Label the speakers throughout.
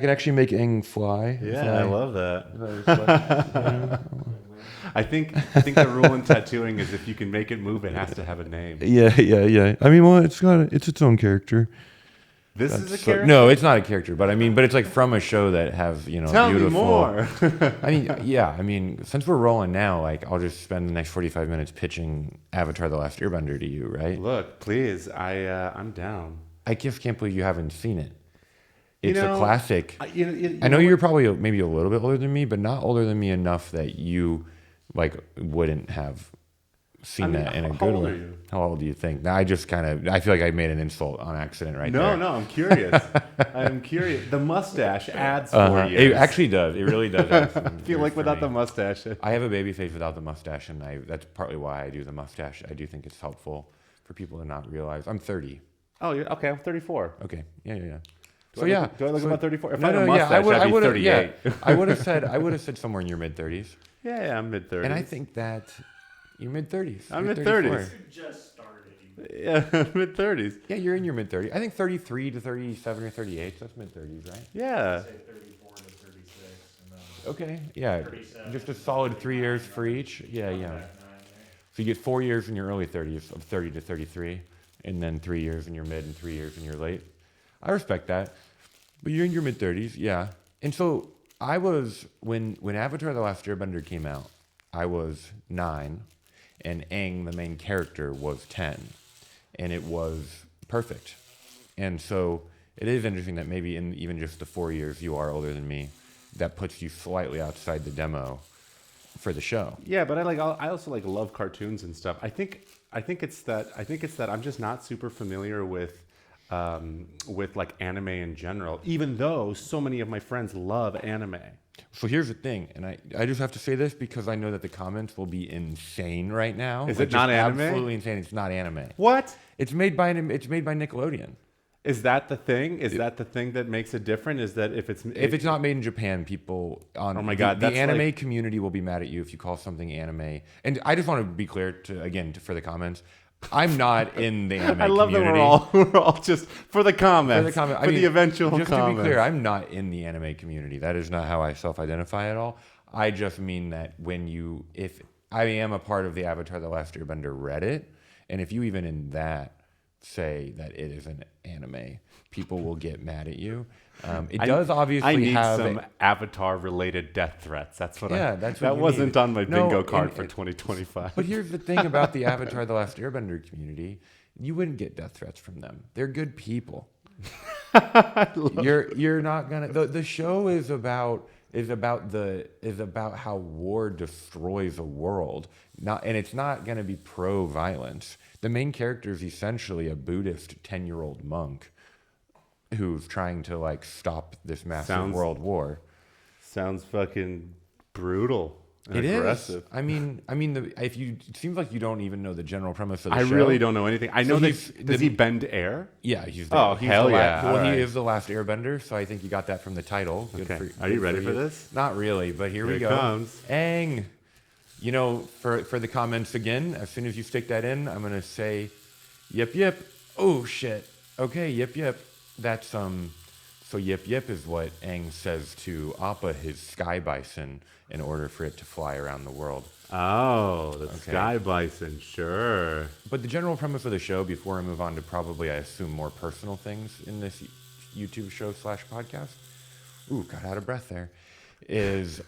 Speaker 1: can actually make Aang fly.
Speaker 2: Yeah, I love that. I think the rule in tattooing is if you can make it move, it has to have a name.
Speaker 1: Yeah. I mean, well, it's its own character.
Speaker 2: This is a character?
Speaker 1: No, it's not a character, but it's like from a show that has,
Speaker 2: Tell
Speaker 1: beautiful.
Speaker 2: me more.
Speaker 1: I mean, since we're rolling now, like I'll just spend the next 45 minutes pitching Avatar: The Last Airbender to you, right?
Speaker 2: Look, please, I'm down.
Speaker 1: I just can't believe you haven't seen it. It's a classic.
Speaker 2: I
Speaker 1: know you're probably maybe a little bit older than me, but not older than me enough that you wouldn't have seen that in a good way. How old are you? How old do you think? Now, I feel like I made an insult on accident there.
Speaker 2: No, I'm curious. I'm curious. The mustache adds 4 years.
Speaker 1: It actually does. It really does.
Speaker 2: I feel like without the mustache.
Speaker 1: I have a baby face without the mustache, and that's partly why I do the mustache. I do think it's helpful for people to not realize. I'm 30.
Speaker 2: Oh, okay. I'm 34.
Speaker 1: Okay. Yeah.
Speaker 2: Do I look about 34? If I had a
Speaker 1: mustache,
Speaker 2: I'd be 38.
Speaker 1: Yeah, I would have said somewhere in your mid-30s.
Speaker 2: Yeah, I'm mid-30s.
Speaker 1: And I think that you're mid-30s.
Speaker 2: I'm mid-30s.
Speaker 3: Just started.
Speaker 2: Yeah, mid-30s.
Speaker 1: Yeah, you're in your mid-30s. I think 33 to 37 or 38, that's mid-30s, right?
Speaker 2: Yeah.
Speaker 3: Say 34 to 36. And then
Speaker 1: okay, yeah. Just a solid 3 years for each. Yeah. So you get 4 years in your early 30s, of 30 to 33, and then 3 years in your mid and 3 years in your late. I respect that. But you're in your mid-30s, yeah. And so I was, when Avatar: The Last Airbender came out, I was 9, and Aang, the main character, was 10. And it was perfect. And so it is interesting that maybe in even just the 4 years you are older than me, that puts you slightly outside the demo for the show.
Speaker 2: Yeah, but I also love cartoons and stuff. I think it's that I'm just not super familiar with like anime in general, even though so many of my friends love anime.
Speaker 1: So here's the thing, and I just have to say this because I know that the comments will be insane right now.
Speaker 2: Is it not anime?
Speaker 1: Absolutely insane. It's not anime.
Speaker 2: What?
Speaker 1: It's made by Nickelodeon.
Speaker 2: Is that the thing? Is that the thing that makes it different? Is that if it's
Speaker 1: not made in Japan, people on
Speaker 2: oh my god,
Speaker 1: the anime community will be mad at you if you call something anime. And I just want to be clear for the comments. I'm not in the anime community.
Speaker 2: I love that we're all just for the comments. For the eventual
Speaker 1: just
Speaker 2: comments.
Speaker 1: To be clear, I'm not in the anime community. That is not how I self-identify at all. I just mean that if I am a part of the Avatar: The Last Airbender Reddit, and if you even in that say that it is an anime, people will get mad at you. It does obviously have
Speaker 2: some Avatar-related death threats. That's what. That
Speaker 1: you
Speaker 2: wasn't
Speaker 1: need.
Speaker 2: on my bingo card for 2025.
Speaker 1: But here's the thing about the Avatar: The Last Airbender community: you wouldn't get death threats from them. They're good people. You're not gonna. The show is about how war destroys a world. And it's not gonna be pro-violence. The main character is essentially a Buddhist 10-year-old monk who's trying to stop this massive world war.
Speaker 2: Sounds fucking brutal and aggressive.
Speaker 1: It seems like you don't even know the general premise of the show.
Speaker 2: I really don't know anything. I know does he bend air?
Speaker 1: Yeah, he's
Speaker 2: hell yeah.
Speaker 1: Well, he is the last airbender, so I think you got that from the title.
Speaker 2: Okay. Are you ready for this?
Speaker 1: Not really, but here we go.
Speaker 2: Here it comes.
Speaker 1: Aang. For the comments again, as soon as you stick that in, I'm gonna say, yip. Oh shit. Okay, yip. That's So yip is what Aang says to Appa, his sky bison, in order for it to fly around the world.
Speaker 2: Oh, the sky bison, sure.
Speaker 1: But the general premise of the show, before I move on to probably, I assume, more personal things in this YouTube show / podcast. Ooh, got out of breath there. Is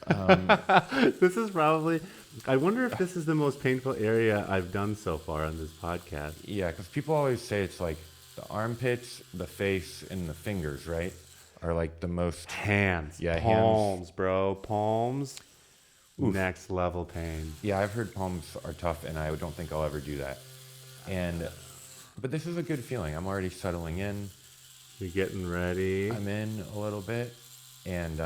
Speaker 2: this is probably, I wonder if this is the most painful area I've done so far on this podcast.
Speaker 1: Yeah, because people always say it's like the armpits, the face, and the fingers, right? Are like the most...
Speaker 2: Hands.
Speaker 1: Yeah,
Speaker 2: palms,
Speaker 1: hands.
Speaker 2: bro. Palms.
Speaker 1: Oof.
Speaker 2: Next level pain.
Speaker 1: Yeah, I've heard palms are tough, and I don't think I'll ever do that. But this is a good feeling. I'm already settling in.
Speaker 2: You're getting ready.
Speaker 1: I'm in a little bit, and...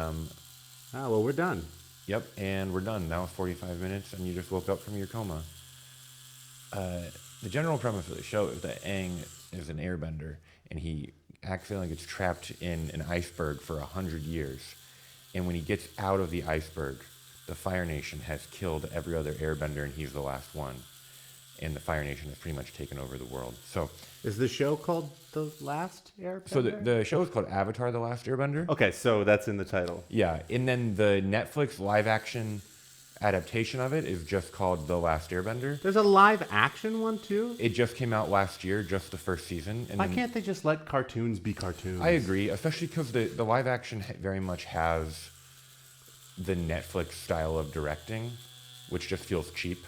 Speaker 2: well, we're done.
Speaker 1: Yep, and we're done. Now it's 45 minutes, and you just woke up from your coma. The general premise of the show is that Aang is an airbender, and he accidentally gets trapped in an iceberg for 100 years. And when he gets out of the iceberg, the Fire Nation has killed every other airbender, and he's the last one. and the Fire Nation has pretty much taken over the world. So
Speaker 2: Is the show called The Last Airbender?
Speaker 1: so the show is called Avatar: The Last Airbender.
Speaker 2: Okay, so that's in the title.
Speaker 1: Yeah, and then the Netflix live action adaptation of it is just called The Last Airbender.
Speaker 2: There's a live action one too?
Speaker 1: It just came out last year, just the first season. And
Speaker 2: Why
Speaker 1: then-
Speaker 2: can't they just let cartoons be cartoons?
Speaker 1: I agree, especially because the live action very much has the Netflix style of directing, which just feels cheap.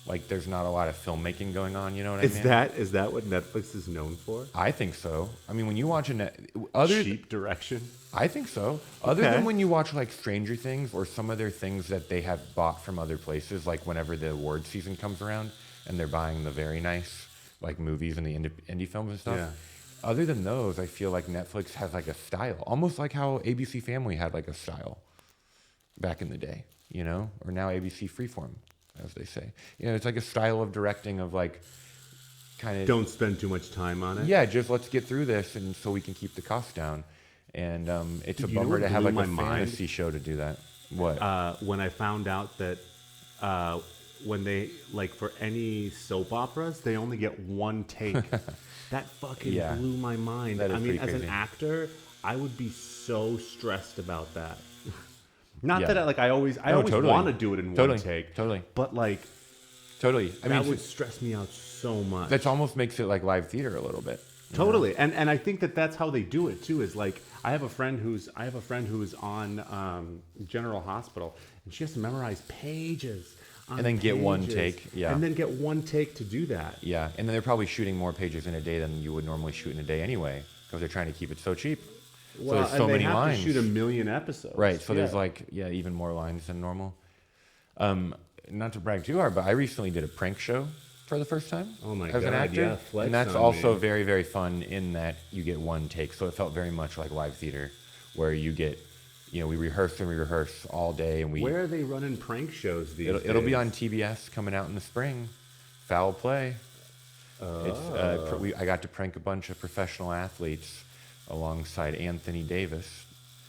Speaker 1: Like there's not a lot of filmmaking going on, you know what I mean?
Speaker 2: Is that what Netflix is known for?
Speaker 1: I think so. I mean, when you watch other
Speaker 2: Cheap direction?
Speaker 1: I think so. Other
Speaker 2: Okay.
Speaker 1: than when you watch like Stranger Things or some other things that they have bought from other places, like whenever the award season comes around and they're buying the very nice like movies and the indie films and stuff.
Speaker 2: Yeah.
Speaker 1: Other than those, I feel like Netflix has like a style, almost like how ABC Family had like a style back in the day, you know, or now ABC Freeform, as they say. You know, it's like a style of directing of like kind of
Speaker 2: Don't spend too much time on it.
Speaker 1: yeah, just let's get through this and so we can keep the costs down. And it's a
Speaker 2: You know
Speaker 1: bummer
Speaker 2: what
Speaker 1: to have
Speaker 2: blew
Speaker 1: like a
Speaker 2: my mind?
Speaker 1: fantasy show to do that. What?
Speaker 2: When I found out that when they, like for any soap operas, they only get one take. That fucking
Speaker 1: Yeah.
Speaker 2: blew my mind.
Speaker 1: That is
Speaker 2: I mean,
Speaker 1: pretty
Speaker 2: as an
Speaker 1: crazy.
Speaker 2: actor, I would be so stressed about that. Not
Speaker 1: Yeah.
Speaker 2: that I always
Speaker 1: No, totally.
Speaker 2: want to do it in
Speaker 1: Totally.
Speaker 2: one take.
Speaker 1: Totally.
Speaker 2: But like,
Speaker 1: Totally. I mean,
Speaker 2: that would stress me out so much.
Speaker 1: that almost makes it like live theater a little bit.
Speaker 2: Totally, and I think that that's how they do it too. Is like I have a friend who's on General Hospital, and she has to memorize pages, on
Speaker 1: And then get one
Speaker 2: pages,
Speaker 1: take, yeah.
Speaker 2: and then get one take to do that.
Speaker 1: Yeah, and then they're probably shooting more pages in a day than you would normally shoot in a day anyway, because they're trying to keep it so cheap. So there's so
Speaker 2: and
Speaker 1: many
Speaker 2: they have
Speaker 1: lines.
Speaker 2: to shoot 1,000,000 episodes.
Speaker 1: Right. So there's
Speaker 2: Yeah.
Speaker 1: like even more lines than normal. Not to brag too hard, but I recently did a prank show for the first time.
Speaker 2: Oh my
Speaker 1: as an
Speaker 2: God,
Speaker 1: actor.
Speaker 2: yeah, flex
Speaker 1: and that's
Speaker 2: on
Speaker 1: also
Speaker 2: me.
Speaker 1: very, very fun in that you get one take. So it felt very much like live theater, where you get, you know, we rehearse all day, and
Speaker 2: Where are they running prank shows these
Speaker 1: it'll be
Speaker 2: days?
Speaker 1: on TBS coming out in the spring. Foul Play. I got to prank a bunch of professional athletes alongside Anthony Davis,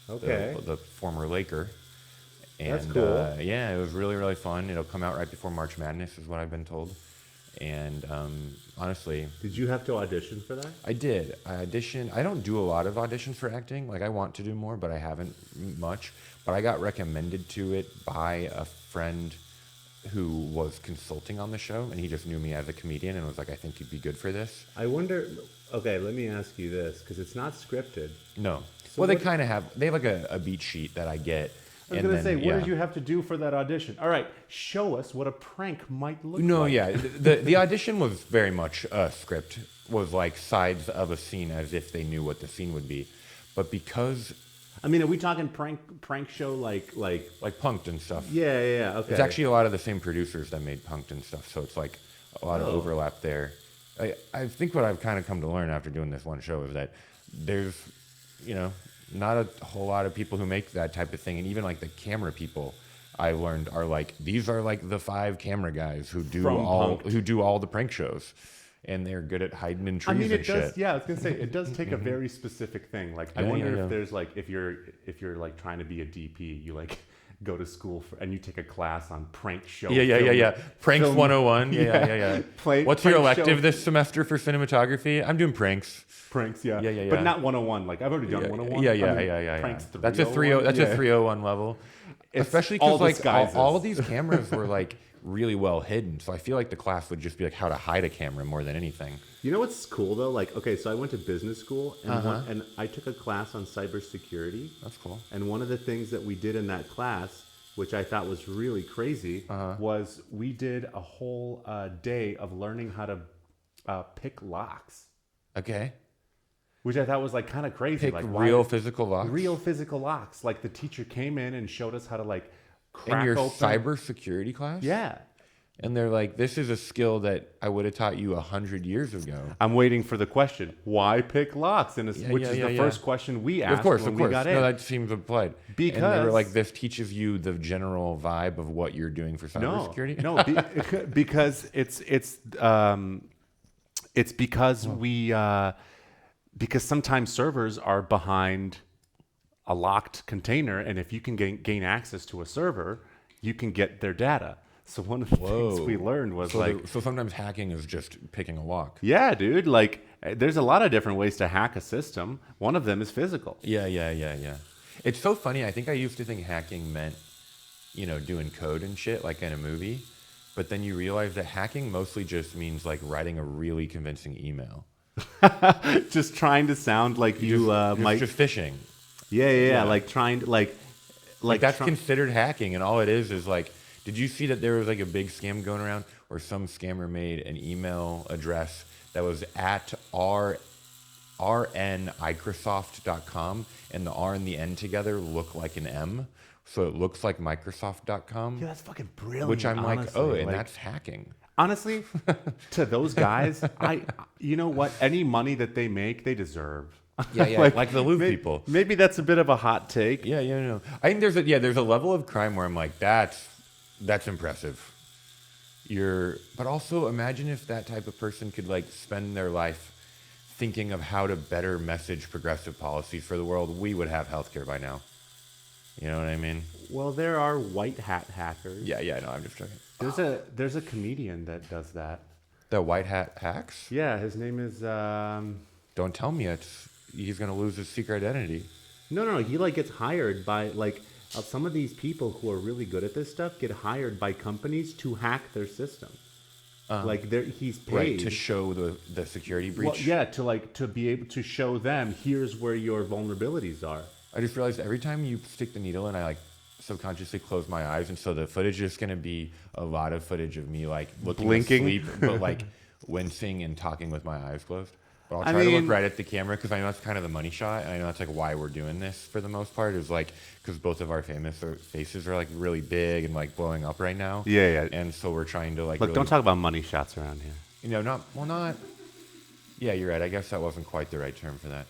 Speaker 2: Okay.
Speaker 1: the former Laker. And,
Speaker 2: That's cool.
Speaker 1: yeah, it was really, really fun. It'll come out right before March Madness, is what I've been told. And honestly,
Speaker 2: Did you have to audition for that?
Speaker 1: I did. I auditioned. I don't do a lot of auditions for acting. Like, I want to do more, but I haven't much. But I got recommended to it by a friend who was consulting on the show, and he just knew me as a comedian and was like, I think you'd be good for this.
Speaker 2: I wonder. Okay, let me ask you this because it's not scripted.
Speaker 1: No.
Speaker 2: So
Speaker 1: Well, they
Speaker 2: what-
Speaker 1: kind of have, they have like a beat sheet that I get.
Speaker 2: I was
Speaker 1: and
Speaker 2: gonna
Speaker 1: then,
Speaker 2: say, what
Speaker 1: yeah.
Speaker 2: did you have to do for that audition? All right, show us what a prank might look
Speaker 1: No,
Speaker 2: like.
Speaker 1: yeah. The audition was very much a script, was like sides of a scene as if they knew what the scene would be. But because,
Speaker 2: I mean, are we talking prank show like?
Speaker 1: like Punk'd and stuff,
Speaker 2: Yeah. Okay.
Speaker 1: it's actually a lot of the same producers that made Punk'd and stuff. So it's like a lot of
Speaker 2: Oh.
Speaker 1: overlap there. I think what I've kind of come to learn after doing this one show is that there's, you know, not a whole lot of people who make that type of thing. And even like the camera people I learned are like, these are like the 5 camera guys who do
Speaker 2: From
Speaker 1: all
Speaker 2: Punk'd.
Speaker 1: the prank shows. And they're good at hiding in trees
Speaker 2: I mean,
Speaker 1: and
Speaker 2: it
Speaker 1: shit.
Speaker 2: does. Yeah, I was gonna say it does take a very specific thing. Like, I
Speaker 1: Yeah,
Speaker 2: wonder
Speaker 1: yeah.
Speaker 2: if there's like if you're like trying to be a DP, you like go to school and you take a class on prank show.
Speaker 1: Yeah. Pranks
Speaker 2: film-
Speaker 1: 101. Yeah. What's your
Speaker 2: prank
Speaker 1: elective
Speaker 2: show-
Speaker 1: this semester for cinematography? I'm doing pranks.
Speaker 2: Pranks, yeah.
Speaker 1: Yeah.
Speaker 2: But not 101. Like I've already done 101. I mean, Pranks
Speaker 1: That's a
Speaker 2: 301.
Speaker 1: That's a
Speaker 2: Yeah.
Speaker 1: 301 level.
Speaker 2: It's
Speaker 1: Especially
Speaker 2: all
Speaker 1: because like
Speaker 2: disguises.
Speaker 1: all of these cameras were like really well hidden. So I feel like the class would just be like how to hide a camera more than anything.
Speaker 2: You know what's cool though? Like, okay, so I went to business school and
Speaker 1: Uh-huh.
Speaker 2: and I took a class on cybersecurity.
Speaker 1: That's cool.
Speaker 2: And one of the things that we did in that class, which I thought was really crazy, was we did a whole day of learning how to pick locks,
Speaker 1: Okay.
Speaker 2: which I thought was like kind of crazy.
Speaker 1: Pick
Speaker 2: like
Speaker 1: real physical locks.
Speaker 2: real physical locks. Like the teacher came in and showed us how to like
Speaker 1: in
Speaker 2: crack
Speaker 1: your
Speaker 2: open.
Speaker 1: cybersecurity class.
Speaker 2: Yeah.
Speaker 1: And they're like, this is a skill that I would have taught you 100 years ago.
Speaker 2: I'm waiting for the question. Why pick locks? And
Speaker 1: Yeah,
Speaker 2: which
Speaker 1: yeah,
Speaker 2: is
Speaker 1: yeah,
Speaker 2: the
Speaker 1: yeah.
Speaker 2: first question we asked
Speaker 1: Of course.
Speaker 2: when we got in.
Speaker 1: No, that seems applied. and they were
Speaker 2: Because-
Speaker 1: like, this teaches you the general vibe of what you're doing for cybersecurity.
Speaker 2: No, because it's because because sometimes servers are behind a locked container, and if you can gain access to a server, you can get their data. So one of the things we learned was
Speaker 1: So sometimes hacking is just picking a lock.
Speaker 2: yeah, dude, like there's a lot of different ways to hack a system. One of them is physical.
Speaker 1: Yeah. It's so funny. I think I used to think hacking meant, doing code and shit like in a movie. But then you realize that hacking mostly just means like writing a really convincing email.
Speaker 2: Just trying to sound like you might.
Speaker 1: Just phishing.
Speaker 2: Yeah. Like trying to like
Speaker 1: That's considered hacking, and all it is like, did you see that there was like a big scam going around where some scammer made an email address that was at rnmicrosoft.com, and the R and the N together look like an M, so it looks like Microsoft.com.
Speaker 2: Yeah, that's fucking brilliant.
Speaker 1: Which I'm like,
Speaker 2: honestly.
Speaker 1: oh, and that's hacking.
Speaker 2: Honestly, to those guys, you know what? Any money that they make, they deserve.
Speaker 1: Yeah, like the Louvre people.
Speaker 2: Maybe that's a bit of a hot take.
Speaker 1: Yeah, no. I think there's a level of crime where I'm like, that's impressive. But also imagine if that type of person could like spend their life thinking of how to better message progressive policies for the world. We would have healthcare by now. You know what I mean?
Speaker 2: Well, there are white hat hackers.
Speaker 1: Yeah, no, I'm just joking.
Speaker 2: There's a comedian that does that.
Speaker 1: The white hat hacks?
Speaker 2: Yeah, his name is
Speaker 1: Don't tell me he's gonna lose his secret identity.
Speaker 2: No. He like gets hired by like some of these people who are really good at this stuff get hired by companies to hack their system. Like he's paid
Speaker 1: Right, to show the security breach.
Speaker 2: Well, yeah, to be able to show them here's where your vulnerabilities are.
Speaker 1: I just realized every time you stick the needle in, I like subconsciously close my eyes, and so the footage is going to be a lot of footage of me like looking
Speaker 2: Blinking.
Speaker 1: asleep, but like wincing and talking with my eyes closed. But I'll try to look right at the camera because I know that's kind of the money shot, and I know that's like why we're doing this for the most part is like because both of our faces are like really big and like blowing up right now.
Speaker 2: Yeah.
Speaker 1: And so we're trying to like
Speaker 2: Look,
Speaker 1: really,
Speaker 2: don't talk about money shots around here.
Speaker 1: not. Yeah, you're right. I guess that wasn't quite the right term for that.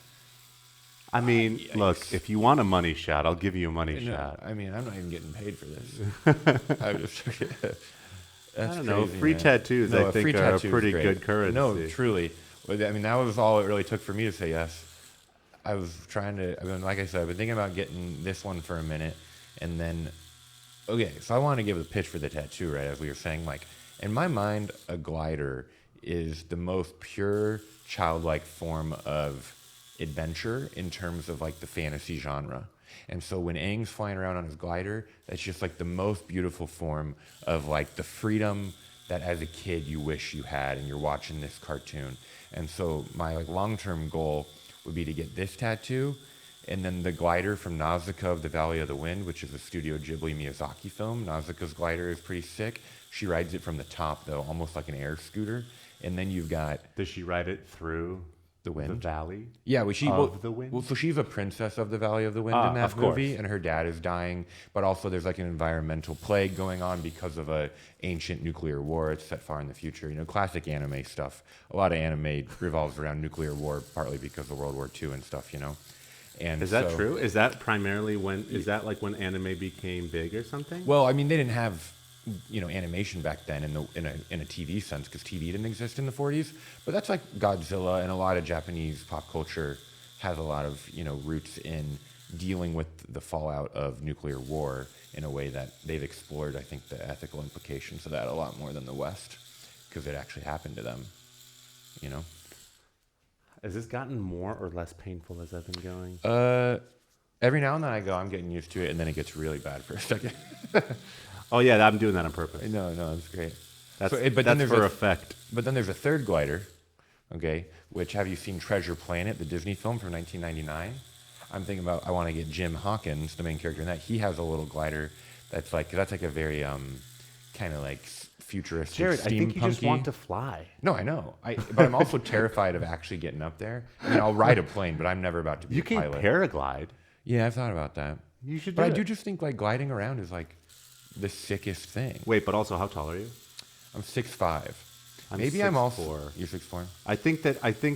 Speaker 2: I mean,
Speaker 1: Yikes.
Speaker 2: look, if you want a money shot, I'll give you a money
Speaker 1: No,
Speaker 2: shot.
Speaker 1: I mean, I'm not even getting paid for this. I'm just, that's
Speaker 2: I don't know.
Speaker 1: crazy,
Speaker 2: Free
Speaker 1: man.
Speaker 2: tattoos,
Speaker 1: No,
Speaker 2: I
Speaker 1: a
Speaker 2: think,
Speaker 1: free
Speaker 2: are a
Speaker 1: tattoo is
Speaker 2: pretty
Speaker 1: great.
Speaker 2: good currency.
Speaker 1: No, truly. I mean, that was all it really took for me to say yes. I was like I said, I've been thinking about getting this one for a minute, and then, okay, so I want to give the pitch for the tattoo, right? As we were saying, like, in my mind, a glider is the most pure, childlike form of adventure in terms of like the fantasy genre. And so when Aang's flying around on his glider, that's just like the most beautiful form of like the freedom that as a kid you wish you had, and you're watching this cartoon. And so my like long-term goal would be to get this tattoo, and then the glider from Nausicaa of the Valley of the Wind, which is a Studio Ghibli Miyazaki film. Nausicaa's glider is pretty sick. She rides it from the top though, almost like an air scooter. And then you've got
Speaker 2: Does she ride it through
Speaker 1: the wind.
Speaker 2: the valley?
Speaker 1: Yeah,
Speaker 2: the wind?
Speaker 1: Well, so she's a princess of the Valley of the Wind in that
Speaker 2: of course.
Speaker 1: movie, and her dad is dying. But also, there's like an environmental plague going on because of a ancient nuclear war. It's set far in the future. Classic anime stuff. A lot of anime revolves around nuclear war, partly because of World War II and stuff. And
Speaker 2: Is that true? Is that primarily is that like when anime became big or something?
Speaker 1: Well, I mean, they didn't have animation back then in a TV sense because TV didn't exist in the 40s. But that's like Godzilla, and a lot of Japanese pop culture has a lot of roots in dealing with the fallout of nuclear war in a way that they've explored, I think, the ethical implications of that a lot more than the West because it actually happened to them.
Speaker 2: Has this gotten more or less painful as I've been going?
Speaker 1: Every now and then I go, I'm getting used to it, and then it gets really bad for a second.
Speaker 2: Oh yeah, I'm doing that on purpose.
Speaker 1: No, that's great.
Speaker 2: That's
Speaker 1: then there's
Speaker 2: for effect.
Speaker 1: But then there's a third glider, okay, which have you seen Treasure Planet, the Disney film from 1999? I'm thinking about, I want to get Jim Hawkins, the main character in that. He has a little glider that's like a very kind of like futuristic,
Speaker 2: Jared, I think you just
Speaker 1: steampunky.
Speaker 2: want to fly.
Speaker 1: No, I know. But I'm also terrified of actually getting up there. I mean, I'll ride a plane, but I'm never about to be
Speaker 2: You
Speaker 1: a
Speaker 2: can
Speaker 1: pilot.
Speaker 2: paraglide.
Speaker 1: Yeah, I've thought about that.
Speaker 2: You should do
Speaker 1: But I
Speaker 2: it.
Speaker 1: do just think like gliding around is like the sickest thing.
Speaker 2: Wait, but also, how tall are you?
Speaker 1: I'm 6'5".
Speaker 2: I'm
Speaker 1: Maybe I'm also
Speaker 2: 6'4".
Speaker 1: You're 6'4".
Speaker 2: I think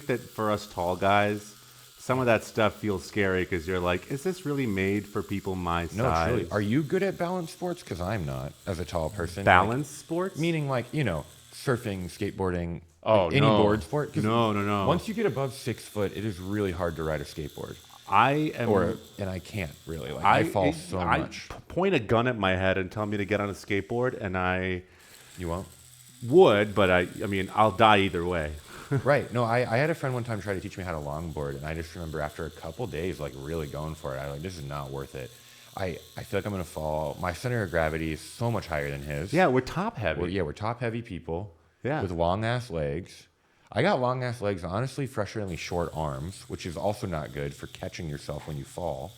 Speaker 2: that for us tall guys, some of that stuff feels scary because you're like, is this really made for people my
Speaker 1: No,
Speaker 2: size?
Speaker 1: truly. Are you good at balance sports? Because I'm not, as a tall person.
Speaker 2: Balance sports?
Speaker 1: Meaning like, surfing, skateboarding,
Speaker 2: Oh,
Speaker 1: like any
Speaker 2: no.
Speaker 1: board sport. 'Cause
Speaker 2: No.
Speaker 1: Once you get above 6 foot, it is really hard to ride a skateboard. and I can't really. Like I fall so much.
Speaker 2: Point a gun at my head and tell me to get on a skateboard, and
Speaker 1: You won't?
Speaker 2: would, but I mean, I'll die either way.
Speaker 1: Right. No, I had a friend one time try to teach me how to longboard, and I just remember after a couple days, like really going for it, I was like, this is not worth it. I feel like I'm gonna fall. My center of gravity is so much higher than his.
Speaker 2: Yeah, we're top heavy.
Speaker 1: We're top heavy people.
Speaker 2: Yeah.
Speaker 1: With long ass legs. I got long ass legs, honestly, frustratingly short arms, which is also not good for catching yourself when you fall.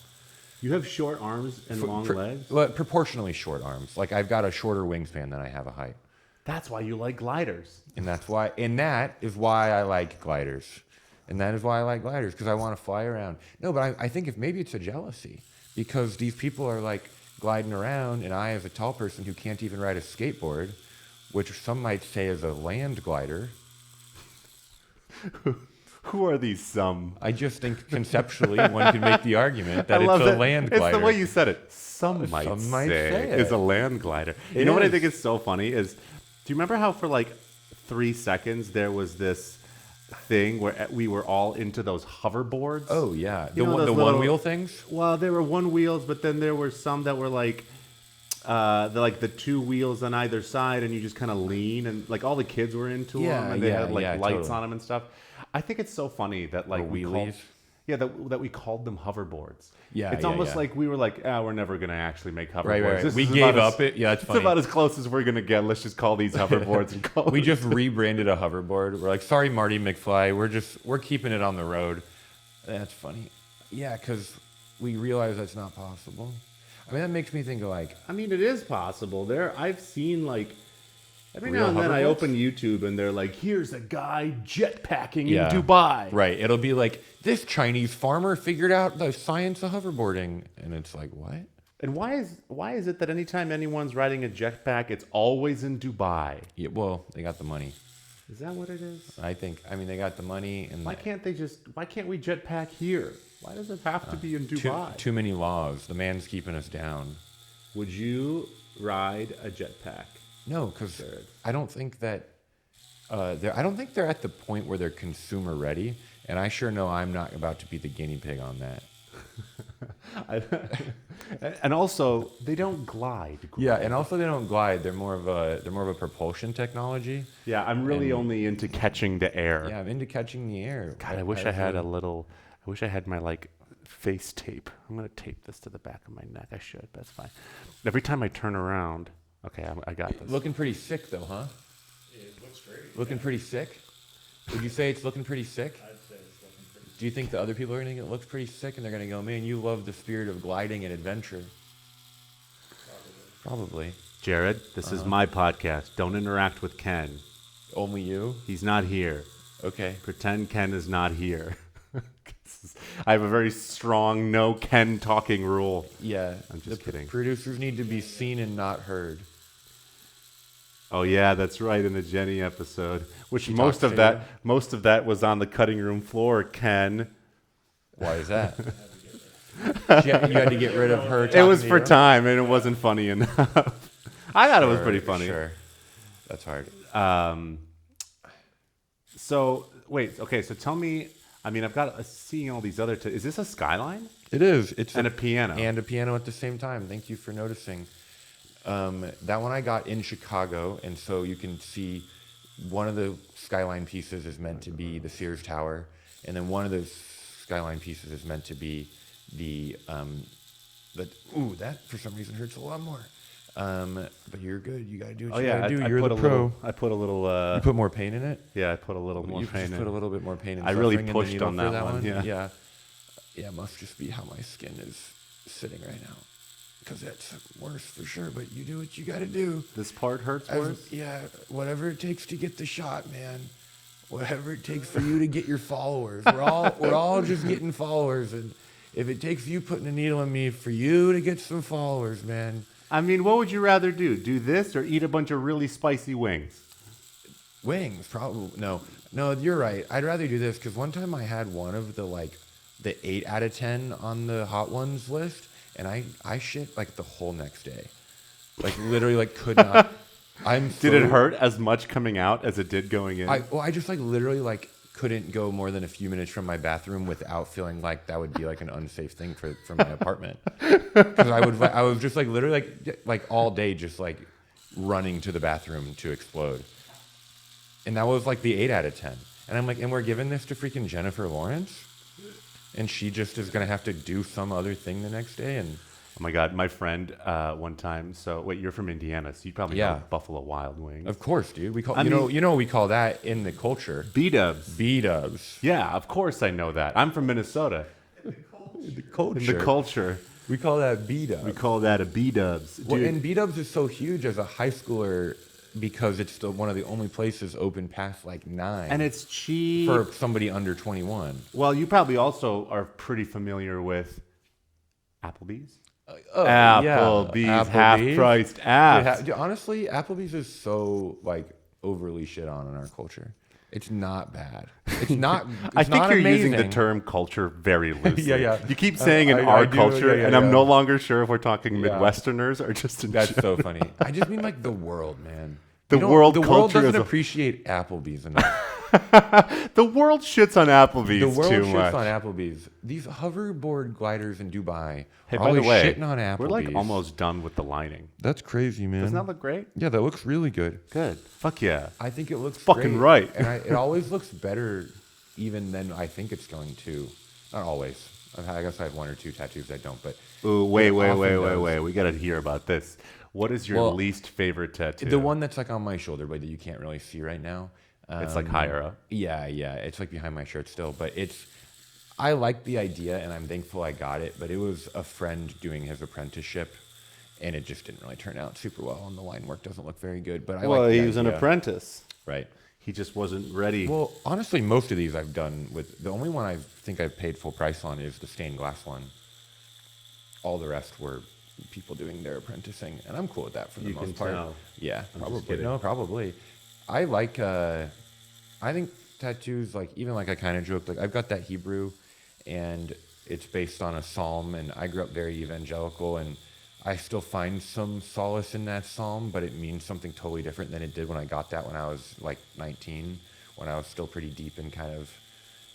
Speaker 2: You have short arms and long legs?
Speaker 1: Well, proportionally short arms. Like I've got a shorter wingspan than I have a height.
Speaker 2: That's why you like gliders.
Speaker 1: And that is why I like gliders. And that is why I like gliders, because I want to fly around. No, but I think maybe it's a jealousy, because these people are like gliding around, and I, as a tall person who can't even ride a skateboard, which some might say is a land glider.
Speaker 2: Who are these some?
Speaker 1: I just think conceptually one could make the argument that it's a land glider.
Speaker 2: It's the way you said it. Some might say
Speaker 1: it
Speaker 2: is a land glider. You know what I think is so funny is, do you remember how for like 3 seconds there was this thing where we were all into those hoverboards?
Speaker 1: Oh yeah,
Speaker 2: You know,
Speaker 1: the one wheel things.
Speaker 2: Well, there were one wheels, but then there were some that were like the 2 wheels on either side, and you just kind of lean, and like all the kids were into them, and they had like lights on them and stuff. I think it's so funny that like that we called them hoverboards.
Speaker 1: Yeah,
Speaker 2: it's almost like we were like, we're never gonna actually make hoverboards.
Speaker 1: Right. We gave up it. Yeah, it's funny.
Speaker 2: It's about as close as we're gonna get. Let's just call these hoverboards and call.
Speaker 1: We just rebranded a hoverboard. We're like, sorry, Marty McFly. We're keeping it on the road. That's funny. Yeah, because we realize that's not possible. I mean, that makes me think of like.
Speaker 2: I mean, it is possible. I've seen like. Every
Speaker 1: Real
Speaker 2: now and then I
Speaker 1: hoverboards?
Speaker 2: open YouTube and they're like, here's a guy jetpacking in Dubai.
Speaker 1: Right. It'll be like, this Chinese farmer figured out the science of hoverboarding. And it's like, what?
Speaker 2: And why is it that anytime anyone's riding a jetpack, it's always in Dubai?
Speaker 1: Yeah, well, they got the money.
Speaker 2: Is that what it is?
Speaker 1: I mean, they got the money. And
Speaker 2: why can't we jetpack here? Why does it have to be in Dubai?
Speaker 1: Too many laws. The man's keeping us down.
Speaker 2: Would you ride a jetpack?
Speaker 1: No, because I don't think that I don't think they're at the point where they're consumer ready, and I sure know I'm not about to be the guinea pig on
Speaker 2: that. And also, they don't glide.
Speaker 1: Yeah, and also they don't glide. They're more of a propulsion technology.
Speaker 2: Yeah, I'm really only into catching the air.
Speaker 1: Yeah, I'm into catching the air.
Speaker 2: God, I wish I had my like face tape. I'm gonna tape this to the back of my neck. I should. That's fine. Every time I turn around. Okay, I got this.
Speaker 1: Looking pretty sick, though, huh?
Speaker 3: It looks great.
Speaker 1: Looking pretty sick? Would you say it's looking pretty sick?
Speaker 3: I'd say it's looking pretty.
Speaker 1: Do you think the other people are going to think it looks pretty sick, and they're going to go, man, you love the spirit of gliding and adventure? Probably.
Speaker 2: Jared, this is my podcast. Don't interact with Ken.
Speaker 1: Only you?
Speaker 2: He's not here.
Speaker 1: Okay.
Speaker 2: Pretend Ken is not here. I have a very strong no Ken talking rule.
Speaker 1: Yeah.
Speaker 2: I'm just kidding.
Speaker 1: Producers need to be seen and not heard.
Speaker 2: Oh yeah, that's right, in the Jenny episode. Which most of that was on the cutting room floor, Ken.
Speaker 1: Why is that? You had to get rid of her.
Speaker 2: It was for time, and it wasn't funny enough. I thought it was pretty funny.
Speaker 1: Sure. That's hard.
Speaker 2: So wait, okay. So tell me. I mean, I've got seeing all these other. Is this a Skyline?
Speaker 1: It is. It's
Speaker 2: a piano.
Speaker 1: And a piano at the same time. Thank you for noticing. That one I got in Chicago, and so you can see one of the Skyline pieces is meant to be the Sears Tower, and then one of those Skyline pieces is meant to be that for some reason hurts a lot more. But you're good. You gotta do what you gotta do. You're the pro.
Speaker 2: I put a little.
Speaker 1: You put more pain in it.
Speaker 2: Yeah, I put a little more pain in.
Speaker 1: Put a little bit more pain in.
Speaker 2: I really pushed on that one.
Speaker 1: Yeah. It must just be how my skin is sitting right now. Because that's worse for sure, but you do what you got to do.
Speaker 2: This part hurts worse?
Speaker 1: Yeah, whatever it takes to get the shot, man. Whatever it takes for you to get your followers. We're all just getting followers, and if it takes you putting a needle in me for you to get some followers, man.
Speaker 2: I mean, what would you rather do? Do this or eat a bunch of really spicy wings?
Speaker 1: Wings, probably. No, you're right. I'd rather do this because one time I had one of the 8 out of 10 on the hot ones list. And I shit like the whole next day, like literally could not.
Speaker 2: Did it hurt as much coming out as it did going in?
Speaker 1: I just literally couldn't go more than a few minutes from my bathroom without feeling like that would be like an unsafe thing for my apartment. Because I was just like literally like all day just like running to the bathroom to explode. And that was like the 8 out of 10. And I'm like, and we're giving this to freaking Jennifer Lawrence? And she just is going to have to do some other thing the next day? And
Speaker 2: Oh my God, my friend one time. So wait, you're from Indiana, so you probably know Buffalo Wild Wings.
Speaker 1: of course, dude. We call you know what we call that in the culture?
Speaker 2: B-dubs.
Speaker 1: B-dubs.
Speaker 2: Yeah, of course I know that. I'm from Minnesota.
Speaker 1: The culture.
Speaker 2: In the culture,
Speaker 1: We call that B-dubs.
Speaker 2: we call that a B-dubs. Dude,
Speaker 1: Well, and B-dubs is so huge as a high schooler because it's one of the only places open past like 9.
Speaker 2: and it's cheap.
Speaker 1: for somebody under 21.
Speaker 2: Well, you probably also are pretty familiar with Applebee's.
Speaker 1: Oh,
Speaker 2: Applebee's, half-priced apps.
Speaker 1: Dude, honestly, Applebee's is so like overly shit on in our culture. It's not bad. It's not. It's
Speaker 2: I think
Speaker 1: not
Speaker 2: you're
Speaker 1: amazing.
Speaker 2: using the term culture very loosely.
Speaker 1: Yeah.
Speaker 2: You keep saying in
Speaker 1: I
Speaker 2: our
Speaker 1: do,
Speaker 2: culture,
Speaker 1: yeah,
Speaker 2: and I'm
Speaker 1: yeah.
Speaker 2: no longer sure if we're talking
Speaker 1: Yeah.
Speaker 2: Midwesterners or just in
Speaker 1: That's
Speaker 2: general.
Speaker 1: so funny. I just mean like the world, man.
Speaker 2: The
Speaker 1: You know,
Speaker 2: world
Speaker 1: the world
Speaker 2: culture
Speaker 1: doesn't
Speaker 2: is a-
Speaker 1: appreciate Applebee's enough.
Speaker 2: The world shits on Applebee's
Speaker 1: The world
Speaker 2: too
Speaker 1: shits
Speaker 2: much.
Speaker 1: on Applebee's. These hoverboard gliders in Dubai
Speaker 2: Hey,
Speaker 1: are
Speaker 2: by the
Speaker 1: always
Speaker 2: way,
Speaker 1: shitting on Applebee's.
Speaker 2: we're like almost done with the lining.
Speaker 1: That's crazy, man.
Speaker 2: Doesn't that look great?
Speaker 1: Yeah, that looks really good.
Speaker 2: Good. Fuck yeah.
Speaker 1: I think it looks
Speaker 2: Fucking
Speaker 1: great.
Speaker 2: right.
Speaker 1: And it always looks better even than I think it's going to. Not always. I guess I have 1 or 2 tattoos I don't, but
Speaker 2: Ooh, wait.
Speaker 1: it often does.
Speaker 2: We gotta hear about this. What is your
Speaker 1: Well,
Speaker 2: least favorite tattoo?
Speaker 1: The one that's like on my shoulder blade that you can't really see right now.
Speaker 2: It's like higher up.
Speaker 1: Yeah. It's like behind my shirt still, but I like the idea and I'm thankful I got it, but it was a friend doing his apprenticeship and it just didn't really turn out super well and the line work doesn't look very good, but I
Speaker 2: Well,
Speaker 1: like the
Speaker 2: he was an
Speaker 1: idea.
Speaker 2: apprentice.
Speaker 1: Right.
Speaker 2: He just wasn't ready.
Speaker 1: Well, honestly, most of these I've done with, the only one I think I've paid full price on is the stained glass one. All the rest were people doing their apprenticing, and I'm cool with that for the
Speaker 2: You
Speaker 1: most
Speaker 2: can
Speaker 1: part.
Speaker 2: tell.
Speaker 1: Yeah,
Speaker 2: I'm just
Speaker 1: probably.
Speaker 2: kidding.
Speaker 1: No, probably. I like, I think tattoos, like, even like I kind of joked, like, I've got that Hebrew, and it's based on a psalm, and I grew up very evangelical, and I still find some solace in that psalm, but it means something totally different than it did when I got that when I was like 19, when I was still pretty deep in kind of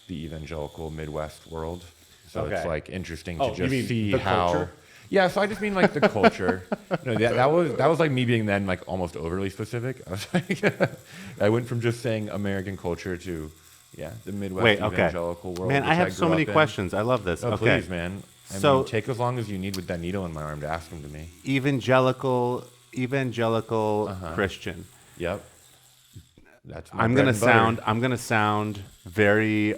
Speaker 1: the evangelical Midwest world. So it's
Speaker 2: Okay.
Speaker 1: like interesting
Speaker 2: Oh,
Speaker 1: to
Speaker 2: you
Speaker 1: just
Speaker 2: mean
Speaker 1: see
Speaker 2: the
Speaker 1: how.
Speaker 2: culture?
Speaker 1: Yeah, so I just mean like the culture. No, that was like me being then like almost overly specific. I was like, I went from just saying American culture to the Midwest
Speaker 2: Wait, okay.
Speaker 1: evangelical world.
Speaker 2: Man, I
Speaker 1: which
Speaker 2: have so
Speaker 1: grew
Speaker 2: many
Speaker 1: up in.
Speaker 2: questions. I love this.
Speaker 1: Oh,
Speaker 2: okay.
Speaker 1: please, man. I
Speaker 2: So-
Speaker 1: mean, take as long as you need with that needle in my arm to ask them to me.
Speaker 2: Evangelical
Speaker 1: Uh-huh.
Speaker 2: Christian.
Speaker 1: Yep. That's my
Speaker 2: I'm
Speaker 1: bread
Speaker 2: gonna
Speaker 1: and butter.
Speaker 2: sound very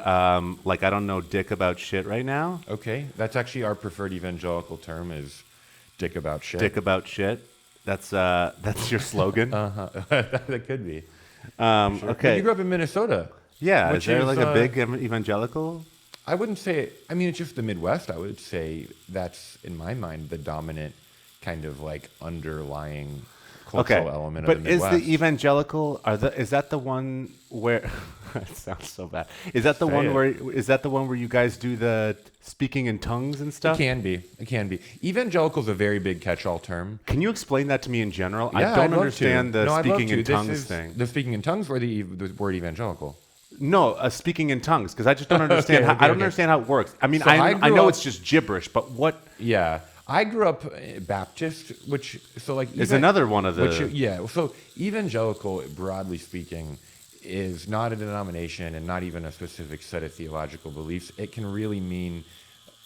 Speaker 2: like I don't know dick about shit right now.
Speaker 1: Okay, that's actually our preferred evangelical term is dick about shit.
Speaker 2: Dick about shit. That's your slogan.
Speaker 1: That could be.
Speaker 2: Okay.
Speaker 1: But you grew up in Minnesota.
Speaker 2: Yeah.
Speaker 1: which
Speaker 2: Is there
Speaker 1: is,
Speaker 2: like a big evangelical?
Speaker 1: I wouldn't say. I mean, it's just the Midwest. I would say that's in my mind the dominant kind of like underlying cultural element
Speaker 2: but
Speaker 1: of the
Speaker 2: is
Speaker 1: Midwest.
Speaker 2: the evangelical is that the one where it sounds so bad? Is that the
Speaker 1: Say
Speaker 2: one
Speaker 1: it.
Speaker 2: where you guys do the speaking in tongues and
Speaker 1: It
Speaker 2: stuff?
Speaker 1: can be. It can be. Evangelical is a very big catch-all term.
Speaker 2: Can you explain that to me in general?
Speaker 1: Yeah,
Speaker 2: I
Speaker 1: I'd
Speaker 2: don't
Speaker 1: love
Speaker 2: understand
Speaker 1: to.
Speaker 2: the
Speaker 1: No, I'd love
Speaker 2: speaking
Speaker 1: to.
Speaker 2: in
Speaker 1: This
Speaker 2: tongues
Speaker 1: is
Speaker 2: thing.
Speaker 1: The speaking in tongues or the word evangelical?
Speaker 2: No, speaking in tongues because I just don't understand
Speaker 1: Okay,
Speaker 2: how I don't
Speaker 1: okay.
Speaker 2: understand how it works. I mean,
Speaker 1: So I
Speaker 2: I
Speaker 1: grew
Speaker 2: know
Speaker 1: up-
Speaker 2: it's just gibberish, but what
Speaker 1: Yeah, I grew up Baptist, which so like
Speaker 2: is another one of the?
Speaker 1: So evangelical, broadly speaking, is not a denomination and not even a specific set of theological beliefs. It can really mean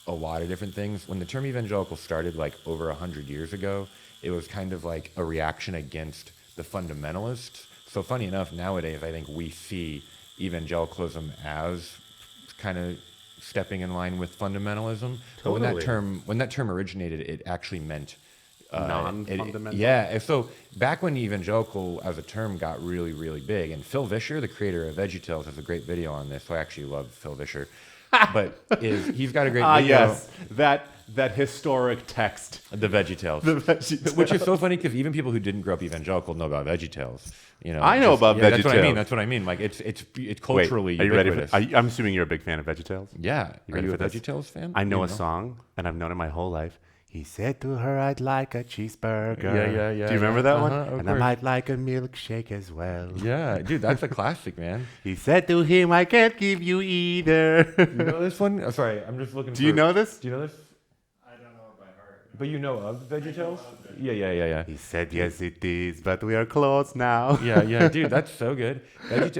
Speaker 1: a lot of different things. When the term evangelical started, like over 100 years ago, it was kind of like a reaction against the fundamentalists. So funny enough, nowadays I think we see evangelicalism as kind of stepping in line with fundamentalism. But
Speaker 2: Totally.
Speaker 1: when that term originated, it actually meant
Speaker 2: Non-fundamental?
Speaker 1: Yeah. And so back when evangelical as a term got really, really big, and Phil Vischer, the creator of VeggieTales, has a great video on this. So I actually love Phil Vischer. But he's got a great video.
Speaker 2: yes, that historic text.
Speaker 1: The VeggieTales.
Speaker 2: The VeggieTales.
Speaker 1: Which is so funny because even people who didn't grow up evangelical know about VeggieTales. You know,
Speaker 2: I know about
Speaker 1: That's what I mean.
Speaker 2: VeggieTales.
Speaker 1: That's what I mean. Like it's
Speaker 2: Wait,
Speaker 1: culturally
Speaker 2: are you ready?
Speaker 1: ubiquitous.
Speaker 2: I'm assuming you're a big fan of VeggieTales.
Speaker 1: Yeah. Are
Speaker 2: ready
Speaker 1: you a
Speaker 2: for this?
Speaker 1: VeggieTales fan?
Speaker 2: I know
Speaker 1: You
Speaker 2: a song, and I've known it my whole life. He said to her, I'd like a cheeseburger.
Speaker 1: Yeah.
Speaker 2: Do you remember that one?
Speaker 1: Of
Speaker 2: And
Speaker 1: course.
Speaker 2: I might like a milkshake as well.
Speaker 1: Yeah, dude, that's a classic, man.
Speaker 2: He said to him, I can't give you either.
Speaker 1: You know this one? Oh, sorry, I'm just looking.
Speaker 2: Do you know this?
Speaker 1: Do you know this?
Speaker 3: I don't know it by heart.
Speaker 1: But you know of VeggieTales? Yeah.
Speaker 2: He said, yes, it is, but we are closed now.
Speaker 1: Yeah, dude, that's so good.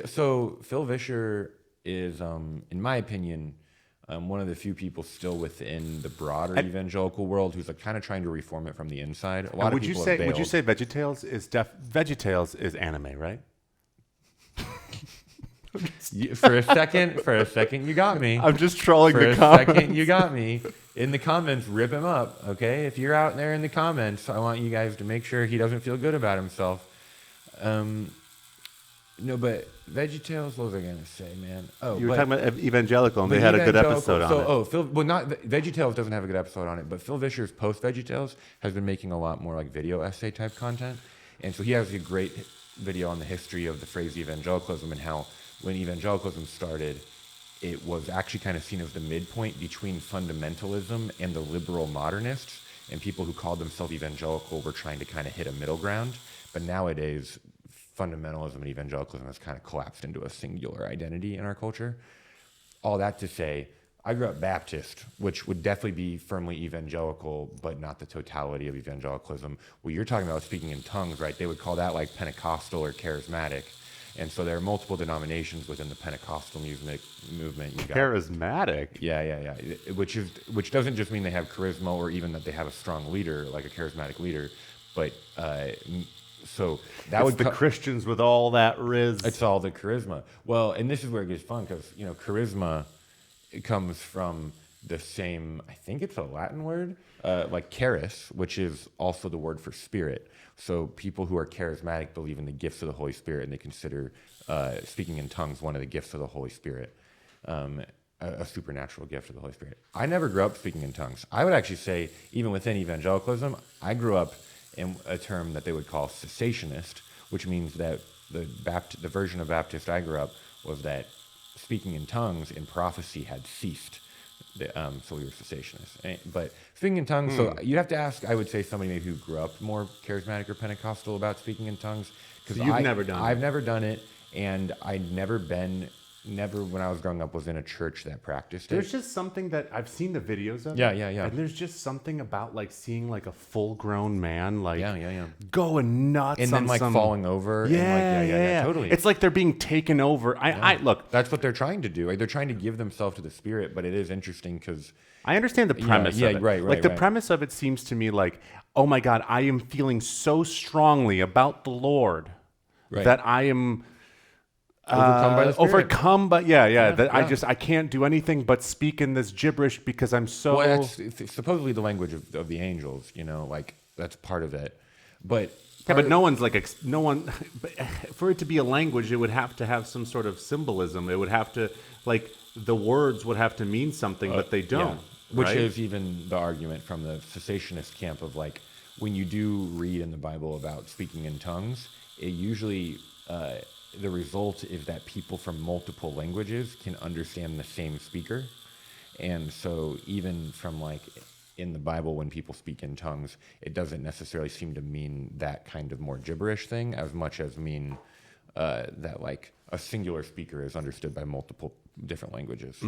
Speaker 1: So Phil Vischer is, in my opinion, one of the few people still within the broader evangelical world who's like kind of trying to reform it from the inside. A lot of people have bailed.
Speaker 2: Would you say VeggieTales is VeggieTales is anime, right?
Speaker 1: For a second, you got me.
Speaker 2: I'm just trolling
Speaker 1: For
Speaker 2: the
Speaker 1: a
Speaker 2: comments.
Speaker 1: second, you got me. In the comments, rip him up, okay? If you're out there in the comments, I want you guys to make sure he doesn't feel good about himself. No, but VeggieTales, what was I gonna say, man? Oh,
Speaker 2: You were talking about evangelical, and they had a good episode on it.
Speaker 1: Not VeggieTales doesn't have a good episode on it, but Phil Vischer's post VeggieTales has been making a lot more like video essay type content, and so he has a great video on the history of the phrase evangelicalism and how when evangelicalism started, it was actually kind of seen as the midpoint between fundamentalism and the liberal modernists, and people who called themselves evangelical were trying to kind of hit a middle ground. But nowadays, fundamentalism and evangelicalism has kind of collapsed into a singular identity in our culture. All that to say, I grew up Baptist, which would definitely be firmly evangelical, but not the totality of evangelicalism. What you're talking about speaking in tongues, right? They would call that like Pentecostal or charismatic. And so there are multiple denominations within the Pentecostal movement. You got,
Speaker 2: Charismatic.
Speaker 1: yeah. Which doesn't just mean they have charisma or even that they have a strong leader, like a charismatic leader, but so that
Speaker 2: It's
Speaker 1: would
Speaker 2: the Christians with all that riz.
Speaker 1: It's all the charisma. Well, and this is where it gets fun because charisma it comes from the same. I think it's a Latin word, like charis, which is also the word for spirit. So people who are charismatic believe in the gifts of the Holy Spirit, and they consider speaking in tongues one of the gifts of the Holy Spirit, a supernatural gift of the Holy Spirit. I never grew up speaking in tongues. I would actually say, even within evangelicalism, I grew up in a term that they would call cessationist, which means that the version of Baptist I grew up was that speaking in tongues in prophecy had ceased. So we were cessationists. But speaking in tongues, so you'd have to ask, I would say, somebody maybe who grew up more charismatic or Pentecostal about speaking in tongues.
Speaker 2: So you've never done it?
Speaker 1: I've never done it, and I'd never when I was growing up, was in a church that practiced it.
Speaker 2: There's just something that I've seen the videos of.
Speaker 1: Yeah.
Speaker 2: And there's just something about like seeing like a full-grown man like
Speaker 1: Yeah.
Speaker 2: going nuts
Speaker 1: And then
Speaker 2: on
Speaker 1: like
Speaker 2: some...
Speaker 1: falling over.
Speaker 2: Yeah,
Speaker 1: and
Speaker 2: yeah,
Speaker 1: totally.
Speaker 2: It's like they're being taken over. I look.
Speaker 1: That's what they're trying to do. Like, they're trying to give themselves to the Spirit, but it is interesting because
Speaker 2: I understand the premise of it.
Speaker 1: Right.
Speaker 2: Like the premise of it seems to me like, oh my God, I am feeling so strongly about the Lord that I am
Speaker 1: overcome by the Spirit.
Speaker 2: Overcome, but I can't do anything but speak in this gibberish because I'm so.
Speaker 1: Well, it's supposedly the language of the angels. Like that's part of it. But
Speaker 2: but no one's like no one. For it to be a language, it would have to have some sort of symbolism. It would have to like the words would have to mean something, but they don't.
Speaker 1: Which
Speaker 2: right?
Speaker 1: is even the argument from the cessationist camp of like when you do read in the Bible about speaking in tongues, it usually the result is that people from multiple languages can understand the same speaker. And so even from like in the Bible, when people speak in tongues, it doesn't necessarily seem to mean that kind of more gibberish thing as much as mean that like a singular speaker is understood by multiple different languages.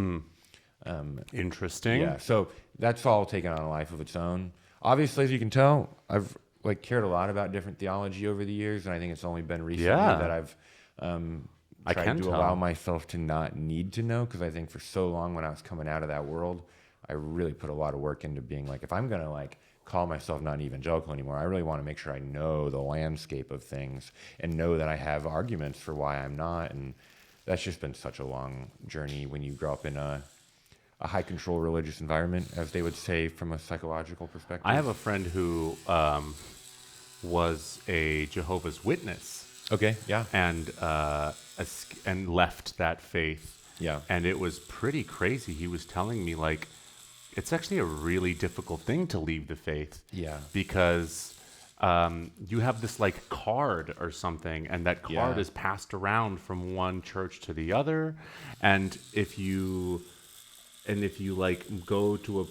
Speaker 2: Interesting.
Speaker 1: Yeah, so that's all taken on a life of its own. Obviously, as you can tell, I've like cared a lot about different theology over the years, and I think it's only been recently that I've tried to allow myself to not need to know, because I think for so long when I was coming out of that world, I really put a lot of work into being like, if I'm going to like call myself not evangelical anymore, I really want to make sure I know the landscape of things and know that I have arguments for why I'm not. And that's just been such a long journey when you grow up in a high control religious environment, as they would say from a psychological perspective.
Speaker 2: I have a friend who was a Jehovah's Witness.
Speaker 1: Okay, yeah.
Speaker 2: And left that faith.
Speaker 1: Yeah.
Speaker 2: And it was pretty crazy. He was telling me, like, it's actually a really difficult thing to leave the faith.
Speaker 1: Yeah.
Speaker 2: Because you have this, like, card or something, and that card is passed around from one church to the other. And if you like, go to a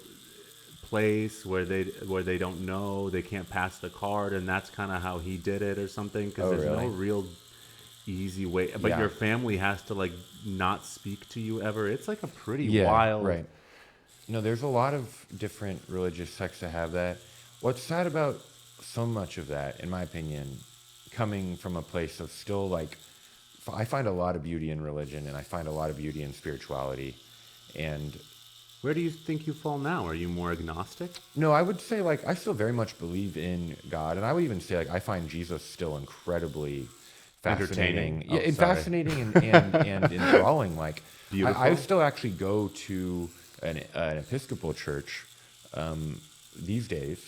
Speaker 2: place where they don't know, they can't pass the card, and that's kind of how he did it or something. Because there's no real easy way. But your family has to like not speak to you ever. It's like a pretty wild.
Speaker 1: Right. No, there's a lot of different religious sects that have that. What's sad about so much of that, in my opinion, coming from a place of still like, I find a lot of beauty in religion, and I find a lot of beauty in spirituality. And
Speaker 2: where do you think you fall now? Are you more agnostic?
Speaker 1: no, I would say like I still very much believe in God, and I would even say like I find Jesus still incredibly fascinating.
Speaker 2: Entertaining.
Speaker 1: Fascinating and enthralling. Like
Speaker 2: Beautiful.
Speaker 1: I still actually go to an Episcopal church these days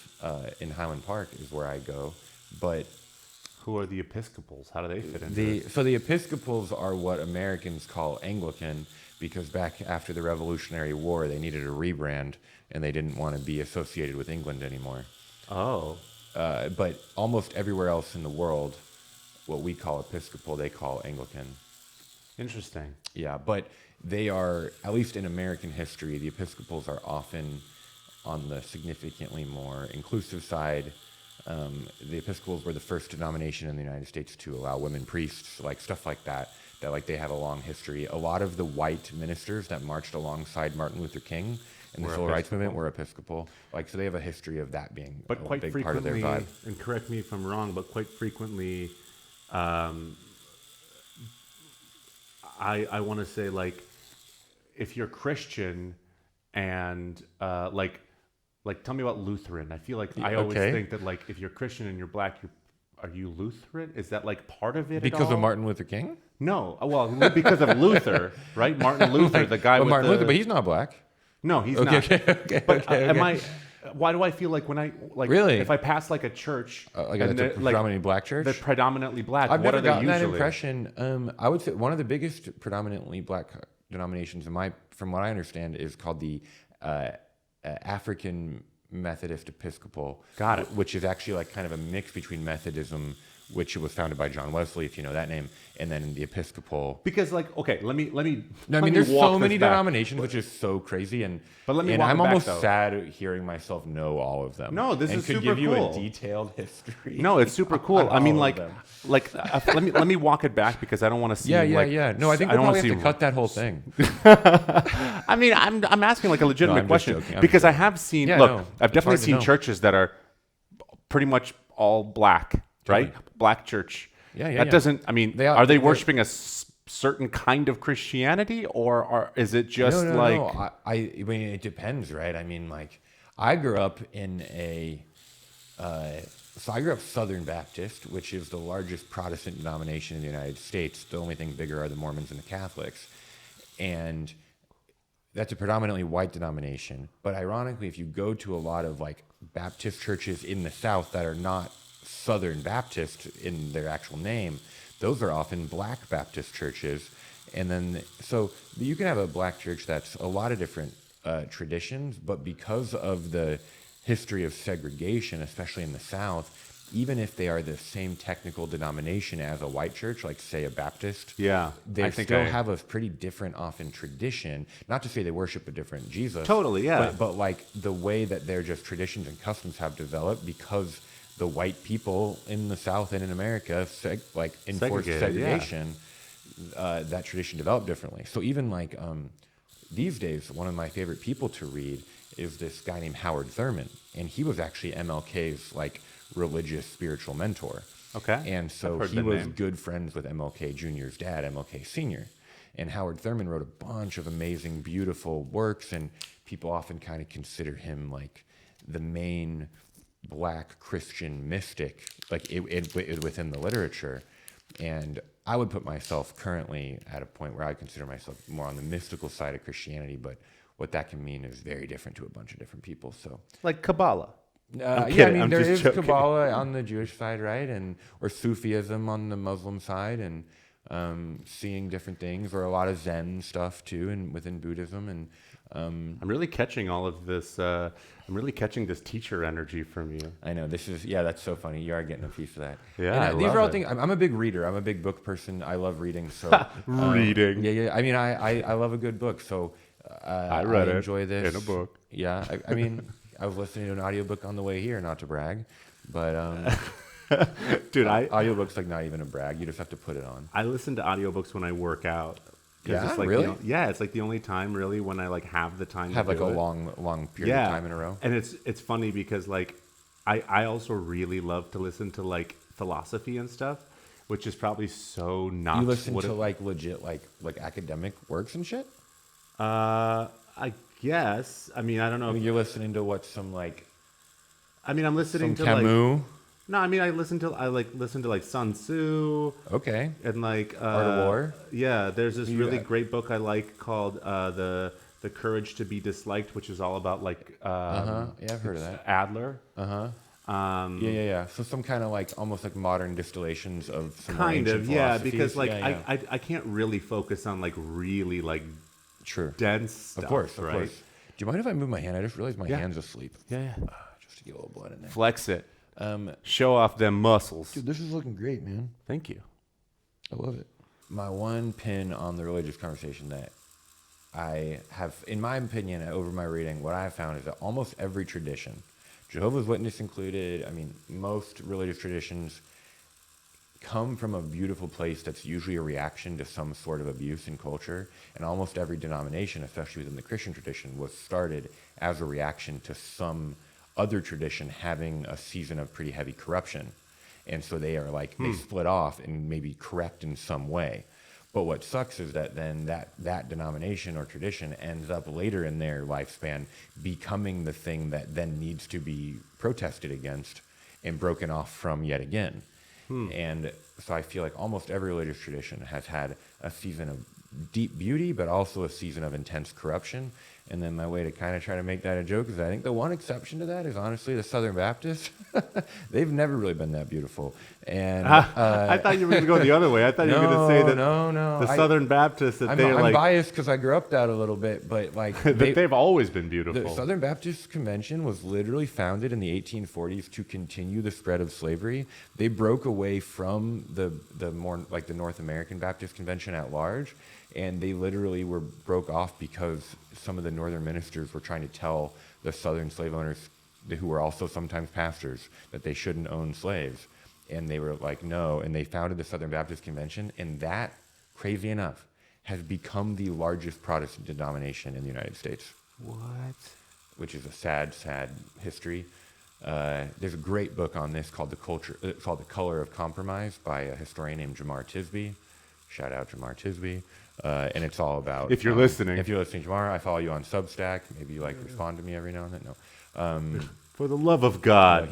Speaker 1: in Highland Park is where I go, but.
Speaker 2: Who are the Episcopals? How do they fit into
Speaker 1: So the Episcopals are what Americans call Anglican, because back after the Revolutionary War, they needed a rebrand, and they didn't want to be associated with England anymore.
Speaker 2: Oh.
Speaker 1: But almost everywhere else in the world, what we call Episcopal, they call Anglican.
Speaker 2: Interesting.
Speaker 1: Yeah, but they are, at least in American history, the Episcopals are often on the significantly more inclusive side. The Episcopals were the first denomination in the United States to allow women priests, like stuff like that like they have a long history. A lot of the white ministers that marched alongside Martin Luther King in the civil rights movement were Episcopal. Like, so they have a history of that being
Speaker 2: but
Speaker 1: a
Speaker 2: quite
Speaker 1: big
Speaker 2: frequently,
Speaker 1: part of their vibe.
Speaker 2: and correct me if I'm wrong, but quite frequently, I want to say, like, if you're Christian and like tell me about Lutheran. I feel like I always think that like if you're Christian and you're black, are you Lutheran? Is that like part of it?
Speaker 1: Because of Martin Luther King?
Speaker 2: No, well, because of Luther, right? Martin Luther, the guy with
Speaker 1: Martin Luther, but he's not black.
Speaker 2: No, he's not. But am I? Why do I feel like when I like
Speaker 1: really?
Speaker 2: If I pass like a church,
Speaker 1: like a predominantly black church,
Speaker 2: they're predominantly black.
Speaker 1: I've
Speaker 2: what
Speaker 1: never
Speaker 2: are they
Speaker 1: gotten
Speaker 2: usually?
Speaker 1: that impression. I would say one of the biggest predominantly black denominations, from what I understand, is called the African Methodist Episcopal.
Speaker 2: Got it.
Speaker 1: Which is actually like kind of a mix between Methodism, which was founded by John Wesley, if you know that name, and then the Episcopal.
Speaker 2: Because like, okay, let me.
Speaker 1: No, I mean, there's so many denominations, which is so crazy, and I'm almost sad hearing myself know all of them.
Speaker 2: No, this is super cool.
Speaker 1: And could give you a detailed histoy.
Speaker 2: No, it's super cool. I mean, let me walk it back because I don't want to see.
Speaker 1: Yeah. No, I think we'll probably have to cut that whole thing.
Speaker 2: I mean, I'm asking like a legitimate question because I have seen. I've definitely seen churches that are pretty much all black. Right, black church. That doesn't. I mean, are they worshiping a certain kind of Christianity, or is it just like?
Speaker 1: No. I mean, it depends, right? I mean, like, I grew up in I grew up Southern Baptist, which is the largest Protestant denomination in the United States. The only thing bigger are the Mormons and the Catholics, and that's a predominantly white denomination. But ironically, if you go to a lot of like Baptist churches in the South that are not Southern Baptist in their actual name, those are often black Baptist churches. And then, so you can have a black church that's a lot of different traditions, but because of the history of segregation, especially in the South, even if they are the same technical denomination as a white church, like say a Baptist, they still have a pretty different often tradition. Not to say they worship a different Jesus.
Speaker 2: Totally, yeah.
Speaker 1: But like the way that their just traditions and customs have developed because the white people in the South and in America enforced segregation, that tradition developed differently. So even like these days, one of my favorite people to read is this guy named Howard Thurman, and he was actually MLK's like religious spiritual mentor.
Speaker 2: Okay.
Speaker 1: And so he was good friends with MLK Jr.'s dad, MLK Sr. And Howard Thurman wrote a bunch of amazing, beautiful works, and people often kind of consider him like the main black Christian mystic, like within the literature. And I would put myself currently at a point where I consider myself more on the mystical side of Christianity, but what that can mean is very different to a bunch of different people. So,
Speaker 2: like Kabbalah.
Speaker 1: I mean, there is Kabbalah on the Jewish side, right? Or Sufism on the Muslim side, and seeing different things, or a lot of Zen stuff too, and within Buddhism. And
Speaker 2: I'm really catching all of this. I'm really catching this teacher energy from you.
Speaker 1: I know this is that's so funny. You are getting a piece of that.
Speaker 2: Yeah,
Speaker 1: and these are all things. I'm a big reader. I'm a big book person. I love reading. So
Speaker 2: reading.
Speaker 1: Yeah. I mean, I love a good book. So I enjoy this
Speaker 2: in a book.
Speaker 1: Yeah, I mean. I was listening to an audiobook on the way here, not to brag, but
Speaker 2: Dude,
Speaker 1: audiobooks like not even a brag. You just have to put it on.
Speaker 2: I listen to audiobooks when I work out. 'Cause
Speaker 1: Yeah,
Speaker 2: it's like
Speaker 1: really?
Speaker 2: Yeah, it's like the only time really when I like have the time
Speaker 1: Have
Speaker 2: to
Speaker 1: like
Speaker 2: do
Speaker 1: a
Speaker 2: it.
Speaker 1: long period of time in a row.
Speaker 2: And it's funny because like I also really love to listen to like philosophy and stuff, which is probably so not
Speaker 1: You listen
Speaker 2: what
Speaker 1: to
Speaker 2: it-
Speaker 1: like legit like academic works and shit.
Speaker 2: I guess. I mean, I don't know.
Speaker 1: I mean, you're listening to what some like
Speaker 2: I mean, I'm listening
Speaker 1: some
Speaker 2: to like
Speaker 1: Camus.
Speaker 2: no. I mean, I listen to like Sun Tzu
Speaker 1: Okay.
Speaker 2: and like
Speaker 1: Art of War.
Speaker 2: Yeah, there's this
Speaker 1: You-
Speaker 2: really great book I like called the Courage to Be Disliked, which is all about like
Speaker 1: Yeah, I've heard of that.
Speaker 2: Adler.
Speaker 1: Yeah. So some kind of like almost like modern distillations of some more
Speaker 2: Kind
Speaker 1: ancient
Speaker 2: of, yeah,
Speaker 1: philosophies.
Speaker 2: because like
Speaker 1: Yeah.
Speaker 2: I can't really focus on like really like
Speaker 1: Sure.
Speaker 2: dense stuff.
Speaker 1: Of course.
Speaker 2: right?
Speaker 1: Do you mind if I move my hand? I just realized my
Speaker 2: Yeah.
Speaker 1: hand's asleep.
Speaker 2: Yeah.
Speaker 1: Just to get a little blood in there.
Speaker 2: Flex it. Show off them muscles.
Speaker 1: Dude, this is looking great, man.
Speaker 2: Thank you.
Speaker 1: I love it. My one pin on the religious conversation that I have, in my opinion, over my reading, what I have found is that almost every tradition, Jehovah's Witness included, I mean, most religious traditions come from a beautiful place that's usually a reaction to some sort of abuse in culture. And almost every denomination, especially within the Christian tradition, was started as a reaction to some other tradition having a season of pretty heavy corruption. And so they are like, they split off and maybe correct in some way. But what sucks is that then that denomination or tradition ends up later in their lifespan becoming the thing that then needs to be protested against and broken off from yet again. And so I feel like almost every religious tradition has had a season of deep beauty, but also a season of intense corruption. And then my way to kind of try to make that a joke is I think the one exception to that is honestly the Southern Baptists. They've never really been that beautiful. And
Speaker 2: I thought you were going to go the other way. I thought you were going to say that
Speaker 1: no.
Speaker 2: the Southern Baptists that
Speaker 1: I'm
Speaker 2: they're like
Speaker 1: biased because I grew up that a little bit, but like
Speaker 2: that they've always been beautiful.
Speaker 1: the Southern Baptist Convention was literally founded in the 1840s to continue the spread of slavery. They broke away from the more like the North American Baptist Convention at large, and they literally broke off because some of the northern ministers were trying to tell the southern slave owners, who were also sometimes pastors, that they shouldn't own slaves. And they were like, no. And they founded the Southern Baptist Convention. And that, crazy enough, has become the largest Protestant denomination in the United States.
Speaker 2: What?
Speaker 1: Which is a sad, sad history. There's a great book on this called The Color of Compromise by a historian named Jamar Tisby. Shout out Jamar Tisby. And it's all about...
Speaker 2: If you're listening.
Speaker 1: If you're listening, Jamar, I follow you on Substack. Maybe you respond to me every now and then. No.
Speaker 2: For the love of God.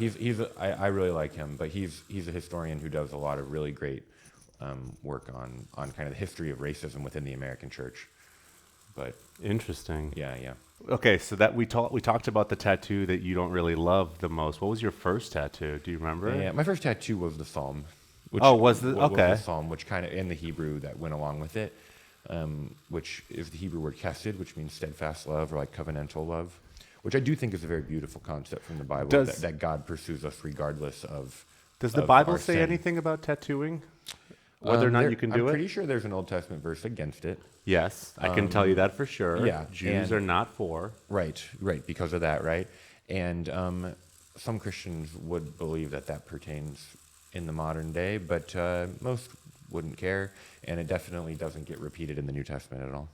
Speaker 1: I really like him, but he's a historian who does a lot of really great work on kind of the history of racism within the American church. But
Speaker 2: Interesting.
Speaker 1: yeah.
Speaker 2: Okay, so that we talked about the tattoo that you don't really love the most. What was your first tattoo? Do you remember?
Speaker 1: Yeah, my first tattoo was the Psalm. Which
Speaker 2: was the
Speaker 1: the Psalm, which kind of in the Hebrew that went along with it, which is the Hebrew word chesed, which means steadfast love or like covenantal love, which I do think is a very beautiful concept from the Bible that God pursues us regardless of.
Speaker 2: Does the
Speaker 1: of
Speaker 2: Bible
Speaker 1: our
Speaker 2: say
Speaker 1: sin.
Speaker 2: anything about tattooing? Whether or not you can do
Speaker 1: I'm
Speaker 2: it?
Speaker 1: pretty sure there's an Old Testament verse against it.
Speaker 2: Yes, I can tell you that for sure.
Speaker 1: yeah,
Speaker 2: Jews
Speaker 1: and-
Speaker 2: are not for.
Speaker 1: Right, because of that, right? And some Christians would believe that pertains in the modern day, but most wouldn't care, and it definitely doesn't get repeated in the New Testament at all.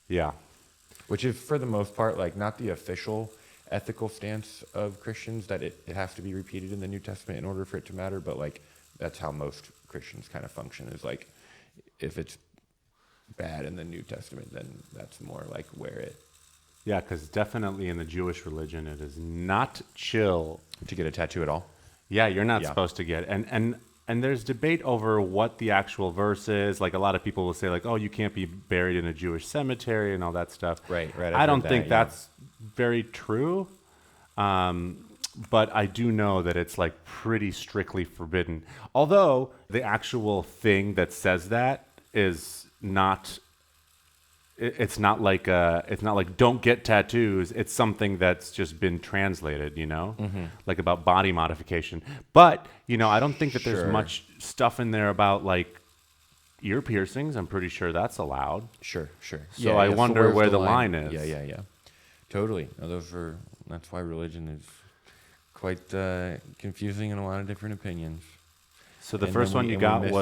Speaker 2: Yeah.
Speaker 1: Which is, for the most part, like not the official ethical stance of Christians that it has to be repeated in the New Testament in order for it to matter, but like that's how most Christians kind of function, is like if it's bad in the New Testament, then that's more like where it...
Speaker 2: Yeah, because definitely in the Jewish religion, it is not chill.
Speaker 1: To get a tattoo at all?
Speaker 2: Yeah, you're not
Speaker 1: Yeah.
Speaker 2: supposed to get. And there's debate over what the actual verse is. Like a lot of people will say like, oh, you can't be buried in a Jewish cemetery and all that stuff.
Speaker 1: Right. I've
Speaker 2: I don't
Speaker 1: heard
Speaker 2: think
Speaker 1: that, yeah.
Speaker 2: that's very true. But I do know that it's like pretty strictly forbidden. Although the actual thing that says that is not... It's not like don't get tattoos. It's something that's just been translated, like about body modification. But I don't think that there's
Speaker 1: Sure.
Speaker 2: much stuff in there about like ear piercings. I'm pretty sure that's allowed.
Speaker 1: Sure.
Speaker 2: So I wonder
Speaker 1: where's
Speaker 2: where the line is.
Speaker 1: Yeah. Totally. No, those are That's why religion is quite confusing in a lot of different opinions.
Speaker 2: So the
Speaker 1: And
Speaker 2: first
Speaker 1: then
Speaker 2: one
Speaker 1: we-
Speaker 2: you
Speaker 1: and we
Speaker 2: got
Speaker 1: missed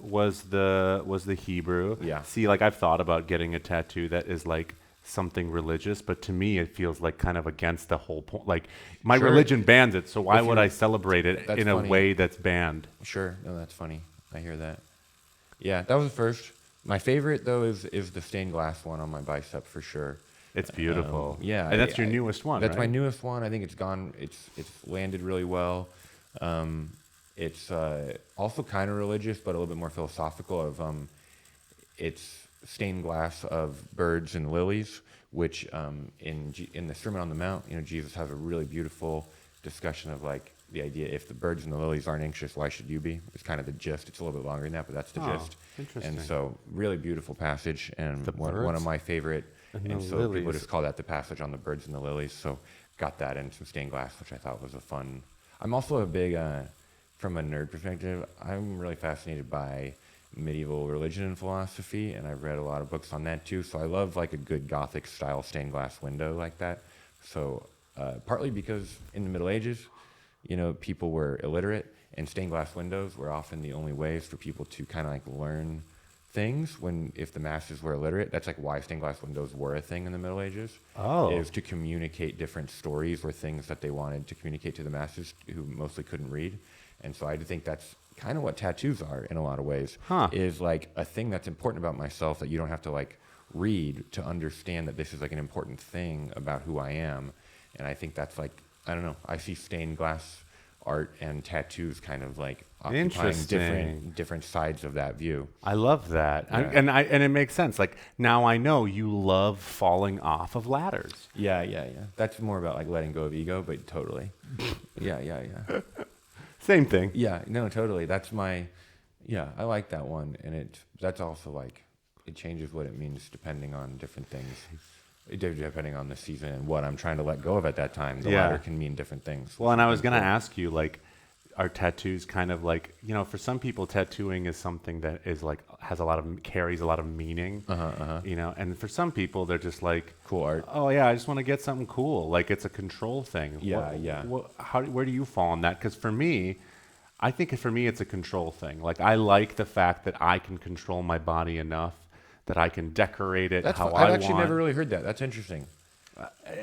Speaker 2: was
Speaker 1: that.
Speaker 2: the Hebrew.
Speaker 1: Yeah.
Speaker 2: See, like I've thought about getting a tattoo that is like something religious, but to me it feels like kind of against the whole point. Like my
Speaker 1: Sure.
Speaker 2: religion bans it, so why
Speaker 1: If
Speaker 2: would
Speaker 1: you-
Speaker 2: I celebrate it
Speaker 1: That's
Speaker 2: in
Speaker 1: funny.
Speaker 2: a way that's banned?
Speaker 1: Sure. No, that's funny. I hear that. Yeah, that was the first. My favorite though is the stained glass one on my bicep for sure.
Speaker 2: It's beautiful.
Speaker 1: Yeah,
Speaker 2: and that's your newest one.
Speaker 1: That's my
Speaker 2: right?
Speaker 1: newest one. I think it's gone. It's landed really well. It's also kind of religious, but a little bit more philosophical. It's stained glass of birds and lilies, which in the Sermon on the Mount, Jesus has a really beautiful discussion of like the idea if the birds and the lilies aren't anxious, why should you be? It's kind of the gist. It's a little bit longer than that, but that's the
Speaker 2: Oh,
Speaker 1: gist.
Speaker 2: interesting.
Speaker 1: And so, really beautiful passage, and
Speaker 2: The
Speaker 1: one
Speaker 2: birds
Speaker 1: of my favorite.
Speaker 2: and
Speaker 1: And
Speaker 2: the
Speaker 1: so people
Speaker 2: lilies.
Speaker 1: just call that the passage on the birds and the lilies. So got that and some stained glass, which I thought was a fun. I'm also a big, from a nerd perspective, I'm really fascinated by medieval religion and philosophy, and I've read a lot of books on that too. So I love like a good Gothic style stained glass window like that. So partly because in the Middle Ages, people were illiterate, and stained glass windows were often the only ways for people to kind of like learn things if the masses were illiterate. That's like why stained glass windows were a thing in the Middle Ages.
Speaker 2: Oh.
Speaker 1: Is to communicate different stories or things that they wanted to communicate to the masses who mostly couldn't read. And so I think that's kind of what tattoos are in a lot of ways.
Speaker 2: Huh.
Speaker 1: Is like a thing that's important about myself that you don't have to like read to understand that this is like an important thing about who I am. And I think that's like, I don't know, I see stained glass art and tattoos kind of like occupying
Speaker 2: Interesting.
Speaker 1: different sides of that view.
Speaker 2: I love that,
Speaker 1: Yeah.
Speaker 2: and it makes sense. Like now I know you love falling off of ladders.
Speaker 1: Yeah. That's more about like letting go of ego, but totally. Yeah.
Speaker 2: Same thing.
Speaker 1: Yeah, no, totally. That's I like that one. And that's also like, it changes what it means depending on different things. Depending on the season and what I'm trying to let go of at that time. The
Speaker 2: Yeah.
Speaker 1: latter can mean different things.
Speaker 2: Well, and I was
Speaker 1: Cool.
Speaker 2: going to ask you, like, are tattoos kind of like, for some people, tattooing is something that is like, carries a lot of meaning, and for some people, they're just like,
Speaker 1: Cool art.
Speaker 2: oh yeah, I just want to get something cool. Like it's a control thing.
Speaker 1: Yeah, yeah.
Speaker 2: Where do you fall on that? Because for me, I think for me, it's a control thing. Like I like the fact that I can control my body enough that I can decorate it how I
Speaker 1: I've actually
Speaker 2: want.
Speaker 1: never really heard that. That's interesting.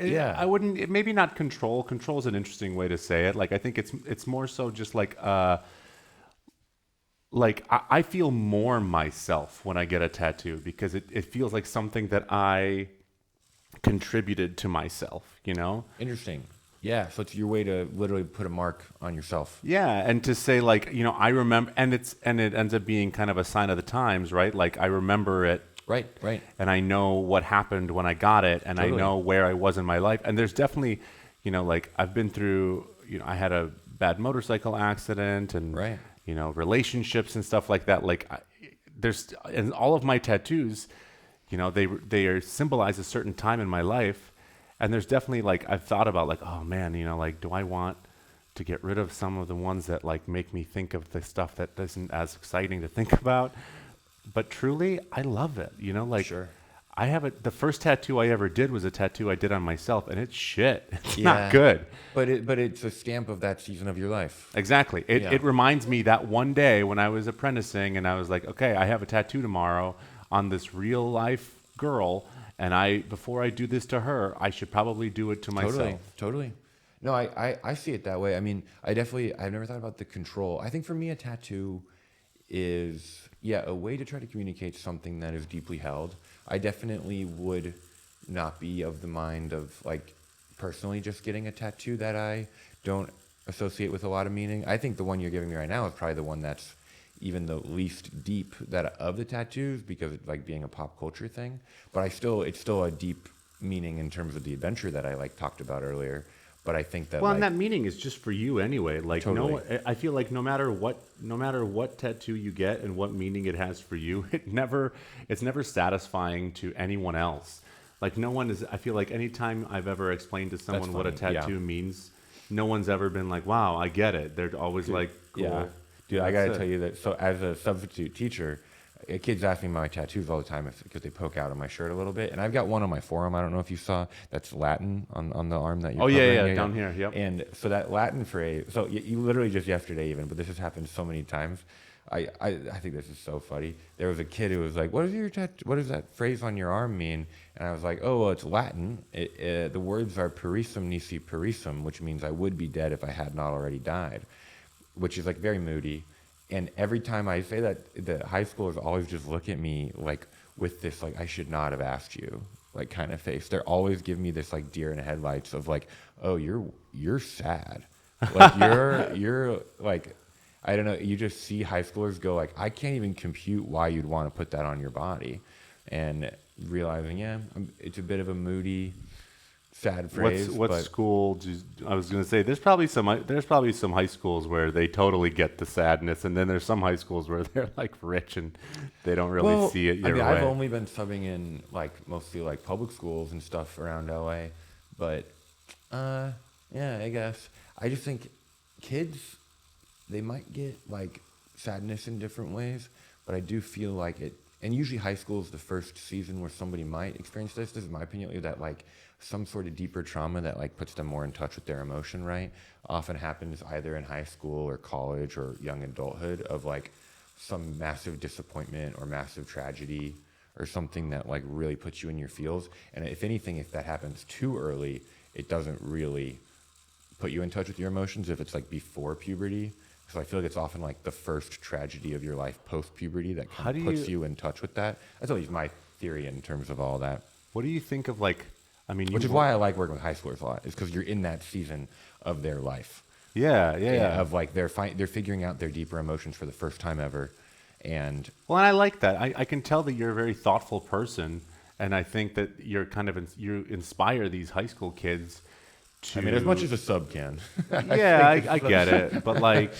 Speaker 1: Yeah.
Speaker 2: I wouldn't. Maybe not control. Control is an interesting way to say it. Like I think it's more so just like I feel more myself when I get a tattoo because it feels like something that I contributed to myself.
Speaker 1: Interesting. Yeah, so it's your way to literally put a mark on yourself.
Speaker 2: Yeah, and to say like I remember, and it ends up being kind of a sign of the times, right? Like I remember it.
Speaker 1: Right.
Speaker 2: And I know what happened when I got it, and
Speaker 1: Totally.
Speaker 2: I know where I was in my life. And there's definitely, like I've been through, I had a bad motorcycle accident and,
Speaker 1: Right.
Speaker 2: Relationships and stuff like that. Like and all of my tattoos, they symbolize a certain time in my life. And there's definitely like, I've thought about like, oh man, like, do I want to get rid of some of the ones that like make me think of the stuff that isn't as exciting to think about? But truly, I love it. Like
Speaker 1: Sure.
Speaker 2: I have the first tattoo I ever did was a tattoo I did on myself, and it's shit. It's
Speaker 1: Yeah.
Speaker 2: not good.
Speaker 1: But it's a stamp of that season of your life.
Speaker 2: Exactly. It reminds me that one day when I was apprenticing, and I was like, okay, I have a tattoo tomorrow on this real life girl, and before I do this to her, I should probably do it to myself.
Speaker 1: Totally. No, I see it that way. I mean, I've never thought about the control. I think for me, a tattoo is, a way to try to communicate something that is deeply held. I definitely would not be of the mind of, like, personally just getting a tattoo that I don't associate with a lot of meaning. I think the one you're giving me right now is probably the one that's even the least deep of the tattoos because it's like being a pop culture thing. But it's still a deep meaning in terms of the adventure that I like talked about earlier. But I think that
Speaker 2: Well, and that meaning is just for you anyway. Like
Speaker 1: Totally.
Speaker 2: I feel like no matter what tattoo you get and what meaning it has for you, it's never satisfying to anyone else. Like no one is. I feel like anytime I've ever explained to someone what a
Speaker 1: funny, yeah.
Speaker 2: tattoo means, no one's ever been like, "Wow, I get it." They're always like, cool.
Speaker 1: Yeah. Dude, I
Speaker 2: That's
Speaker 1: got to
Speaker 2: it.
Speaker 1: tell you that. So as a substitute teacher, kids ask me my tattoos all the time because they poke out on my shirt a little bit. And I've got one on my forearm. I don't know if you saw. That's Latin on the arm that you're covering.
Speaker 2: Down here, yep.
Speaker 1: And so that Latin phrase, so you literally just yesterday even, but this has happened so many times. I think this is so funny. There was a kid who was like, what does that phrase on your arm mean? And I was like, oh, well, it's Latin. The words are perisum nisi perisum, which means I would be dead if I had not already died, which is like very moody. And every time I say that, the high schoolers always just look at me like with this, like, I should not have asked you, like, kind of face. They're always giving me this, like, deer in the headlights of, like, oh, you're sad. Like, you're, like, I don't know, you just see high schoolers go, like, I can't even compute why you'd want to put that on your body. And realizing, it's a bit of a moody, sad phrase.
Speaker 2: What school? I was going to say there's probably some high schools where they totally get the sadness, and then there's some high schools where they're like rich and they don't really see it your way.
Speaker 1: I've only been subbing in like mostly like public schools and stuff around LA, but I guess I just think kids, they might get like sadness in different ways, but I do feel like it. And usually high school is the first season where somebody might experience this. This is my opinion, that like some sort of deeper trauma that like puts them more in touch with their emotion, right? Often happens either in high school or college or young adulthood of like some massive disappointment or massive tragedy or something that like really puts you in your feels. And if anything, if that happens too early, it doesn't really put you in touch with your emotions if it's like before puberty. So I feel like it's often like the first tragedy of your life post-puberty that kind of puts you in touch with that. That's at least my theory in terms of all that.
Speaker 2: What do you think of like, I mean,
Speaker 1: which is why I like working with high schoolers a lot, is because you're in that season of their life.
Speaker 2: Yeah.
Speaker 1: Of like they're figuring out their deeper emotions for the first time ever, and
Speaker 2: well, and I like that. I can tell that you're a very thoughtful person, and I think that you're kind of you inspire these high school kids.
Speaker 1: I mean, as much as a sub can.
Speaker 2: I get it, but like,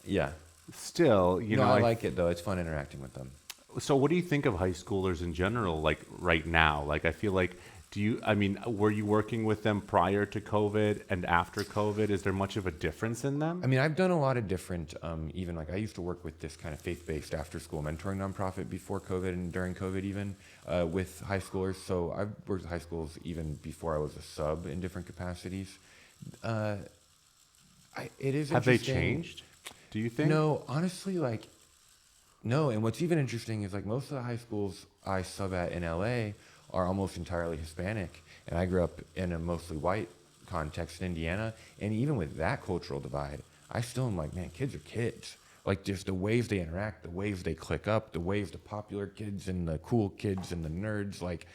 Speaker 1: yeah,
Speaker 2: still, you know,
Speaker 1: I like it though. It's fun interacting with them.
Speaker 2: So, what do you think of high schoolers in general? Like right now, like I feel like, were you working with them prior to COVID and after COVID? Is there much of a difference in them?
Speaker 1: I mean, I've done a lot of different, even like I used to work with this kind of faith-based after-school mentoring nonprofit before COVID and during COVID even with high schoolers. So I've worked with high schools even before I was a sub in different capacities. It is
Speaker 2: Have they
Speaker 1: interesting.
Speaker 2: changed? Do you think?
Speaker 1: No, honestly, like, no. And what's even interesting is like most of the high schools I sub at in LA are almost entirely Hispanic, and I grew up in a mostly white context in Indiana, and even with that cultural divide, I still am like, man, kids are kids. Like, just the ways they interact, the ways they click up, the ways the popular kids and the cool kids and the nerds, like,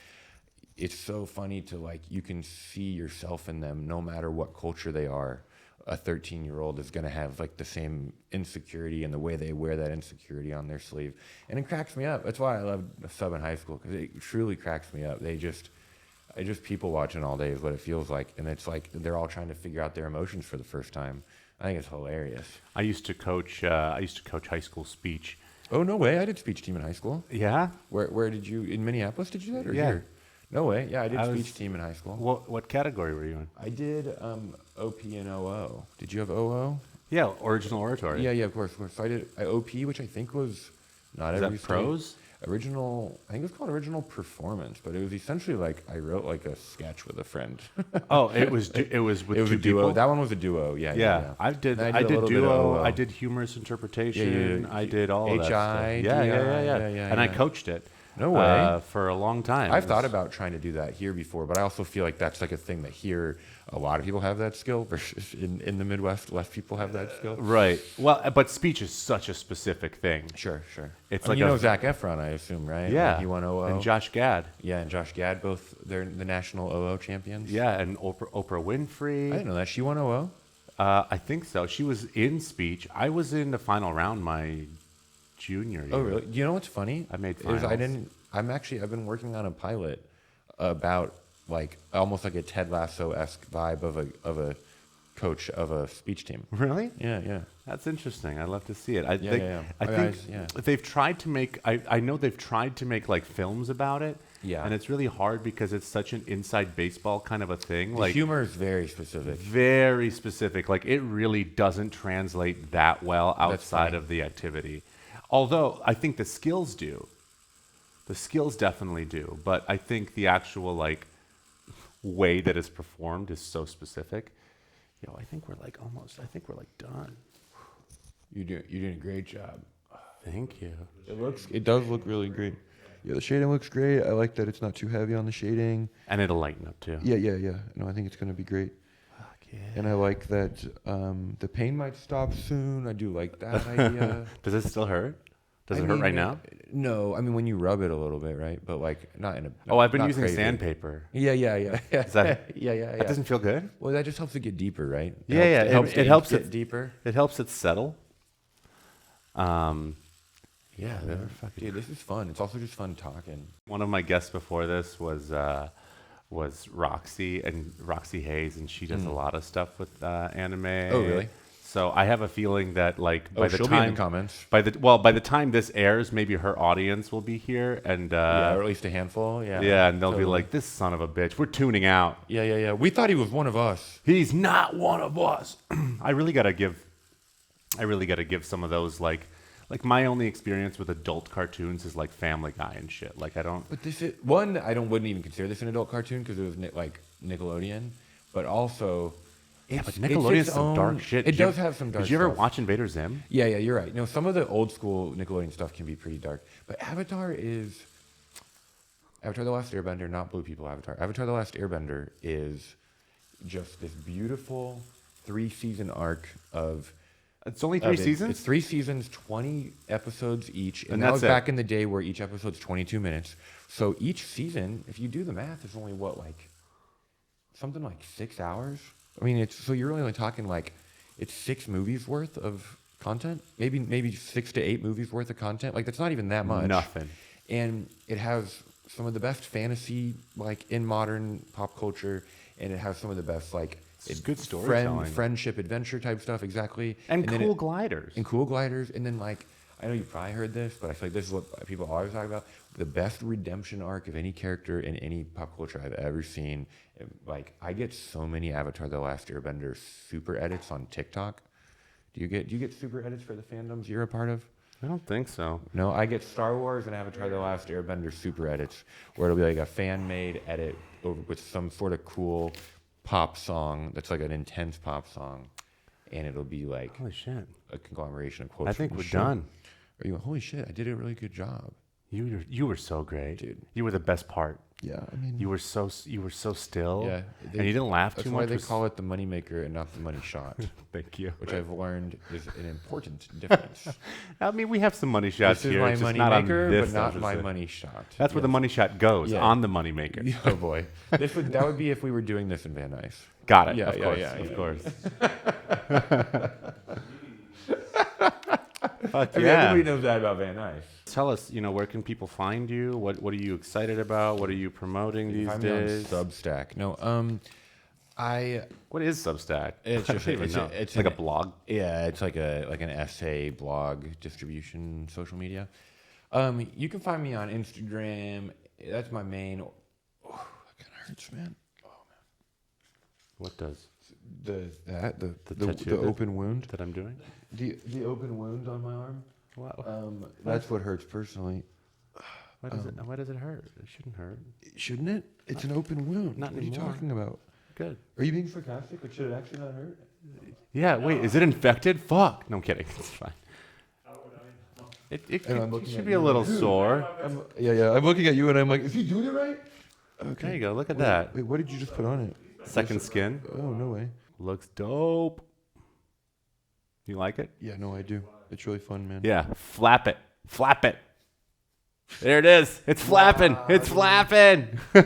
Speaker 1: it's so funny to, like, you can see yourself in them no matter what culture they are. A 13-year-old is going to have like the same insecurity and the way they wear that insecurity on their sleeve. And it cracks me up. That's why I love sub in high school, because it truly cracks me up. I just people watching all day is what it feels like. And it's like they're all trying to figure out their emotions for the first time. I think it's hilarious.
Speaker 2: I used to coach high school speech.
Speaker 1: Oh, no way. I did speech team in high school.
Speaker 2: Yeah?
Speaker 1: Where did you, in Minneapolis, did you do that? Or
Speaker 2: yeah.
Speaker 1: Here? No way. Yeah, I did speech team in high school.
Speaker 2: What category were you in?
Speaker 1: I did OP and OO. Did you have OO?
Speaker 2: Yeah, original oratory.
Speaker 1: Yeah, of course. So I did OP, which I think was not
Speaker 2: Is
Speaker 1: every
Speaker 2: that prose?
Speaker 1: Original, I think it was called original performance, but it was essentially like I wrote like a sketch with a friend.
Speaker 2: Oh, it was with
Speaker 1: it was
Speaker 2: two
Speaker 1: a duo.
Speaker 2: people?
Speaker 1: That one was a duo. Yeah.
Speaker 2: I did
Speaker 1: a little bit of
Speaker 2: duo.
Speaker 1: OO.
Speaker 2: I did humorous interpretation. I did all of that
Speaker 1: HI,
Speaker 2: stuff. Yeah. And I
Speaker 1: yeah.
Speaker 2: coached it.
Speaker 1: No way.
Speaker 2: For a long time.
Speaker 1: I've thought about trying to do that here before, but I also feel like that's like a thing that here a lot of people have that skill versus in the Midwest, less people have that skill.
Speaker 2: Right. Well, but speech is such a specific thing.
Speaker 1: Sure.
Speaker 2: It's
Speaker 1: like, you know Zac Efron, I assume, right?
Speaker 2: Yeah.
Speaker 1: Like he won OO.
Speaker 2: And Josh Gad.
Speaker 1: Yeah, and Josh Gad, both they're the national OO champions.
Speaker 2: Yeah, and Oprah Winfrey.
Speaker 1: I didn't know that. She won OO?
Speaker 2: I think so. She was in speech. I was in the final round my junior year.
Speaker 1: Oh, really? You know what's funny?
Speaker 2: I made finals.
Speaker 1: I've been working on a pilot about like almost like a Ted Lasso-esque vibe of a coach of a speech team.
Speaker 2: Really?
Speaker 1: Yeah.
Speaker 2: That's interesting. I'd love to see it. I think they've tried to make. I know they've tried to make like films about it.
Speaker 1: Yeah.
Speaker 2: And it's really hard because it's such an inside baseball kind of a thing.
Speaker 1: The humor is very specific.
Speaker 2: Very specific. Like it really doesn't translate that well outside of the activity. Although I think the skills do. The skills definitely do, but I think the actual like way that it's performed is so specific. Yo, I think we're like done.
Speaker 1: You're doing a great job.
Speaker 2: Thank you.
Speaker 1: It does look really great. Yeah, the shading looks great. I like that it's not too heavy on the shading.
Speaker 2: And it'll lighten up too.
Speaker 1: Yeah. No, I think it's gonna be great.
Speaker 2: Fuck yeah.
Speaker 1: And I like that the pain might stop soon. I do like that idea.
Speaker 2: Does it still hurt? Does it hurt right now?
Speaker 1: No, I mean when you rub it a little bit, right? But like not in a.
Speaker 2: Oh, I've been
Speaker 1: not
Speaker 2: using
Speaker 1: crazy.
Speaker 2: sandpaper.
Speaker 1: Yeah.
Speaker 2: Is that,
Speaker 1: yeah.
Speaker 2: that doesn't feel good?
Speaker 1: Well, that just helps it get deeper, right?
Speaker 2: It helps
Speaker 1: get
Speaker 2: it
Speaker 1: deeper.
Speaker 2: It helps it settle.
Speaker 1: Yeah, dude, this is fun. It's also just fun talking.
Speaker 2: One of my guests before this was Roxy Hayes, and she does a lot of stuff with anime.
Speaker 1: Oh, really?
Speaker 2: So I have a feeling that like by the
Speaker 1: she'll
Speaker 2: time
Speaker 1: be in the comments.
Speaker 2: by the time this airs, maybe her audience will be here, and
Speaker 1: Yeah, or at least a handful. Yeah.
Speaker 2: yeah, and they'll be
Speaker 1: totally.
Speaker 2: like, "This son of a bitch, we're tuning out.
Speaker 1: Yeah. We thought he was one of us.
Speaker 2: He's not one of us." I really gotta give some of those like my only experience with adult cartoons is like Family Guy and shit. Like I don't.
Speaker 1: But this is one. Wouldn't even consider this an adult cartoon because it was like Nickelodeon. But also,
Speaker 2: But Nickelodeon's some dark shit.
Speaker 1: It does have some dark.
Speaker 2: Did you ever
Speaker 1: stuff.
Speaker 2: watch Invader Zim?
Speaker 1: Yeah, you're right. No, some of the old school Nickelodeon stuff can be pretty dark. But Avatar The Last Airbender, not Blue People Avatar. Avatar The Last Airbender is just this beautiful 3-season arc of.
Speaker 2: It's only 3 seasons?
Speaker 1: It's 3 seasons, 20 episodes each. And that
Speaker 2: that's
Speaker 1: was
Speaker 2: it.
Speaker 1: back in the day where each episode's 22 minutes. So each season, if you do the math, it's only something like 6 hours? I mean, so you're only talking it's 6 movies worth of content? Maybe 6 to 8 movies worth of content? Like, that's not even that much.
Speaker 2: Nothing.
Speaker 1: And it has some of the best fantasy, in modern pop culture. And it has some of the best,
Speaker 2: It's good storytelling.
Speaker 1: friendship, adventure type stuff, exactly.
Speaker 2: And
Speaker 1: then
Speaker 2: cool gliders.
Speaker 1: And cool gliders. And then, I know you probably heard this, but I feel like this is what people always talk about. The best redemption arc of any character in any pop culture I've ever seen. I get so many Avatar The Last Airbender super edits on TikTok. Do you get super edits for the fandoms you're a part of?
Speaker 2: I don't think so.
Speaker 1: No, I get Star Wars and Avatar The Last Airbender super edits, where it'll be like a fan-made edit with some sort of cool pop song that's like an intense pop song, and it'll be like
Speaker 2: Holy shit.
Speaker 1: a conglomeration of quotes.
Speaker 2: I think
Speaker 1: from
Speaker 2: we're
Speaker 1: the show.
Speaker 2: done.
Speaker 1: Are you? Holy shit! I did a really good job.
Speaker 2: You were so great,
Speaker 1: Dude.
Speaker 2: You were the best part.
Speaker 1: Yeah, I mean,
Speaker 2: You were so still.
Speaker 1: Yeah,
Speaker 2: and you didn't laugh
Speaker 1: that's
Speaker 2: too
Speaker 1: why
Speaker 2: much.
Speaker 1: they call it the moneymaker and not the money shot,
Speaker 2: Thank you.
Speaker 1: which I've learned is an important difference.
Speaker 2: I mean, we have some money shots
Speaker 1: This is
Speaker 2: here.
Speaker 1: my
Speaker 2: it's just not on
Speaker 1: moneymaker,
Speaker 2: this
Speaker 1: but not
Speaker 2: episode.
Speaker 1: my money shot.
Speaker 2: That's where the money shot goes,
Speaker 1: Yeah.
Speaker 2: on the money maker.
Speaker 1: Oh boy, that would be if we were doing this in Van Nuys.
Speaker 2: Got it.
Speaker 1: Yeah,
Speaker 2: of
Speaker 1: yeah,
Speaker 2: course.
Speaker 1: yeah,
Speaker 2: Of
Speaker 1: yeah.
Speaker 2: course. Fuck
Speaker 1: I mean,
Speaker 2: yeah.
Speaker 1: everybody knows that about Van Nuys.
Speaker 2: Tell us, where can people find you? What are you excited about? What are you promoting these
Speaker 1: I'm on
Speaker 2: days?
Speaker 1: Substack. No,
Speaker 2: What is Substack?
Speaker 1: It's
Speaker 2: I
Speaker 1: just
Speaker 2: don't even know.
Speaker 1: it's
Speaker 2: like
Speaker 1: an-
Speaker 2: a blog.
Speaker 1: Yeah, it's like an essay, blog, distribution, social media. You can find me on Instagram. That's my main. Oh, that kind of hurts, man.
Speaker 2: What does
Speaker 1: The
Speaker 2: tattoo
Speaker 1: open wound.
Speaker 2: that I'm doing?
Speaker 1: The open wound on my arm.
Speaker 2: Wow.
Speaker 1: That's what hurts personally.
Speaker 2: Why does it hurt? It shouldn't hurt.
Speaker 1: Shouldn't it? It's an open wound.
Speaker 2: Not
Speaker 1: what are you
Speaker 2: anymore.
Speaker 1: talking about?
Speaker 2: Good.
Speaker 1: Are you being sarcastic? Should it actually not hurt?
Speaker 2: Yeah. Wait. Is it infected? Fuck. No, I'm kidding. It's fine. It
Speaker 1: And I'm looking
Speaker 2: should
Speaker 1: at
Speaker 2: be a
Speaker 1: you.
Speaker 2: little sore.
Speaker 1: Yeah. I'm looking at you and I'm like, is he doing it right? Okay.
Speaker 2: There you go. Look at that.
Speaker 1: Wait, what did you just put on it?
Speaker 2: Second skin.
Speaker 1: Oh, no way.
Speaker 2: Looks dope. You like it?
Speaker 1: Yeah, no, I do. It's really fun, man.
Speaker 2: Yeah. Flap it. Flap it. There it is. It's flapping. It's flapping.
Speaker 1: Yeah,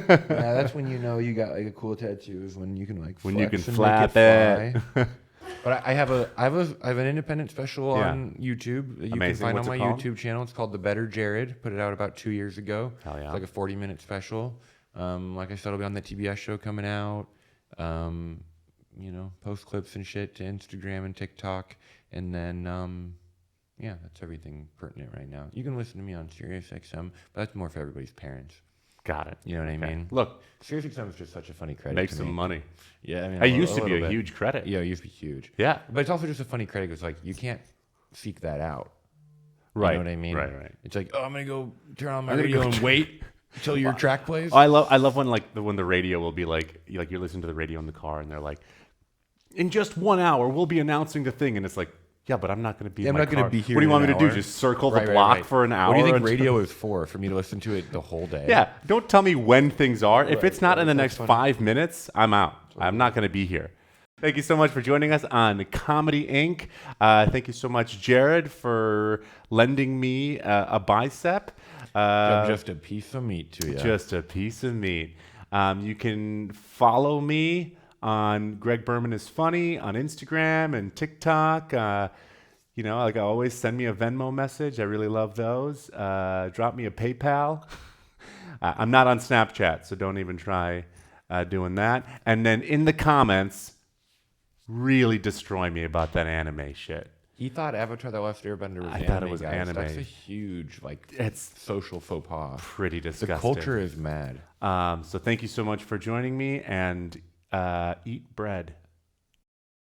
Speaker 1: that's when you know you got like a cool tattoo is when you can like
Speaker 2: When you
Speaker 1: flex
Speaker 2: can
Speaker 1: and
Speaker 2: flap
Speaker 1: make
Speaker 2: it.
Speaker 1: fly. But I have an independent special
Speaker 2: Yeah.
Speaker 1: on YouTube that you
Speaker 2: Amazing.
Speaker 1: can find
Speaker 2: What's
Speaker 1: on
Speaker 2: it
Speaker 1: my
Speaker 2: called?
Speaker 1: YouTube channel. It's called The Better Jared. Put it out about 2 years ago.
Speaker 2: Hell yeah.
Speaker 1: It's like a 40-minute special. Like I said, it'll be on the TBS show coming out. Post clips and shit to Instagram and TikTok, and then yeah, that's everything pertinent right now. You can listen to me on SiriusXM, but that's more for everybody's parents.
Speaker 2: Got it.
Speaker 1: You know what I mean?
Speaker 2: Look,
Speaker 1: SiriusXM is just such a funny credit.
Speaker 2: make
Speaker 1: to
Speaker 2: some
Speaker 1: me.
Speaker 2: money.
Speaker 1: Yeah, I mean,
Speaker 2: I used to be
Speaker 1: little
Speaker 2: a
Speaker 1: bit.
Speaker 2: huge credit.
Speaker 1: Yeah, it used to be huge.
Speaker 2: Yeah.
Speaker 1: But it's also just a funny credit because like you can't seek that out.
Speaker 2: Right.
Speaker 1: You know what I mean?
Speaker 2: Right.
Speaker 1: It's like, oh, I'm gonna go turn on my
Speaker 2: I'm gonna
Speaker 1: radio
Speaker 2: go
Speaker 1: and wait until your track plays.
Speaker 2: I love when when the radio will be like you're listening to the radio in the car and they're like, in just 1 hour we'll be announcing the thing, and it's like, yeah, but I'm not going to be.
Speaker 1: Yeah,
Speaker 2: in
Speaker 1: I'm
Speaker 2: my
Speaker 1: not going
Speaker 2: car.
Speaker 1: to be here.
Speaker 2: What do you want
Speaker 1: in
Speaker 2: me
Speaker 1: an
Speaker 2: to do?
Speaker 1: hour?
Speaker 2: Just circle the
Speaker 1: Right,
Speaker 2: block
Speaker 1: right.
Speaker 2: for an hour?
Speaker 1: What do you think
Speaker 2: until-
Speaker 1: radio is for? For me to listen to it the whole day?
Speaker 2: Yeah, don't tell me when things are. If it's not in the
Speaker 1: That's
Speaker 2: next
Speaker 1: funny.
Speaker 2: 5 minutes, I'm out. I'm not going to be here. Thank you so much for joining us on Comedy Inc. Thank you so much, Jared, for lending me a bicep.
Speaker 1: Just a piece of meat to you.
Speaker 2: Just a piece of meat. You can follow me on Greg Berman is Funny on Instagram and TikTok. Like always, send me a Venmo message. I really love those. Drop me a PayPal. I'm not on Snapchat, so don't even try doing that. And then in the comments, really destroy me about that anime shit.
Speaker 1: He thought Avatar: The Last Airbender was
Speaker 2: I
Speaker 1: anime.
Speaker 2: thought it was
Speaker 1: guys.
Speaker 2: anime.
Speaker 1: That's a huge
Speaker 2: It's
Speaker 1: social faux pas.
Speaker 2: pretty disgusting.
Speaker 1: The culture is mad.
Speaker 2: So thank you so much for joining me, and eat bread.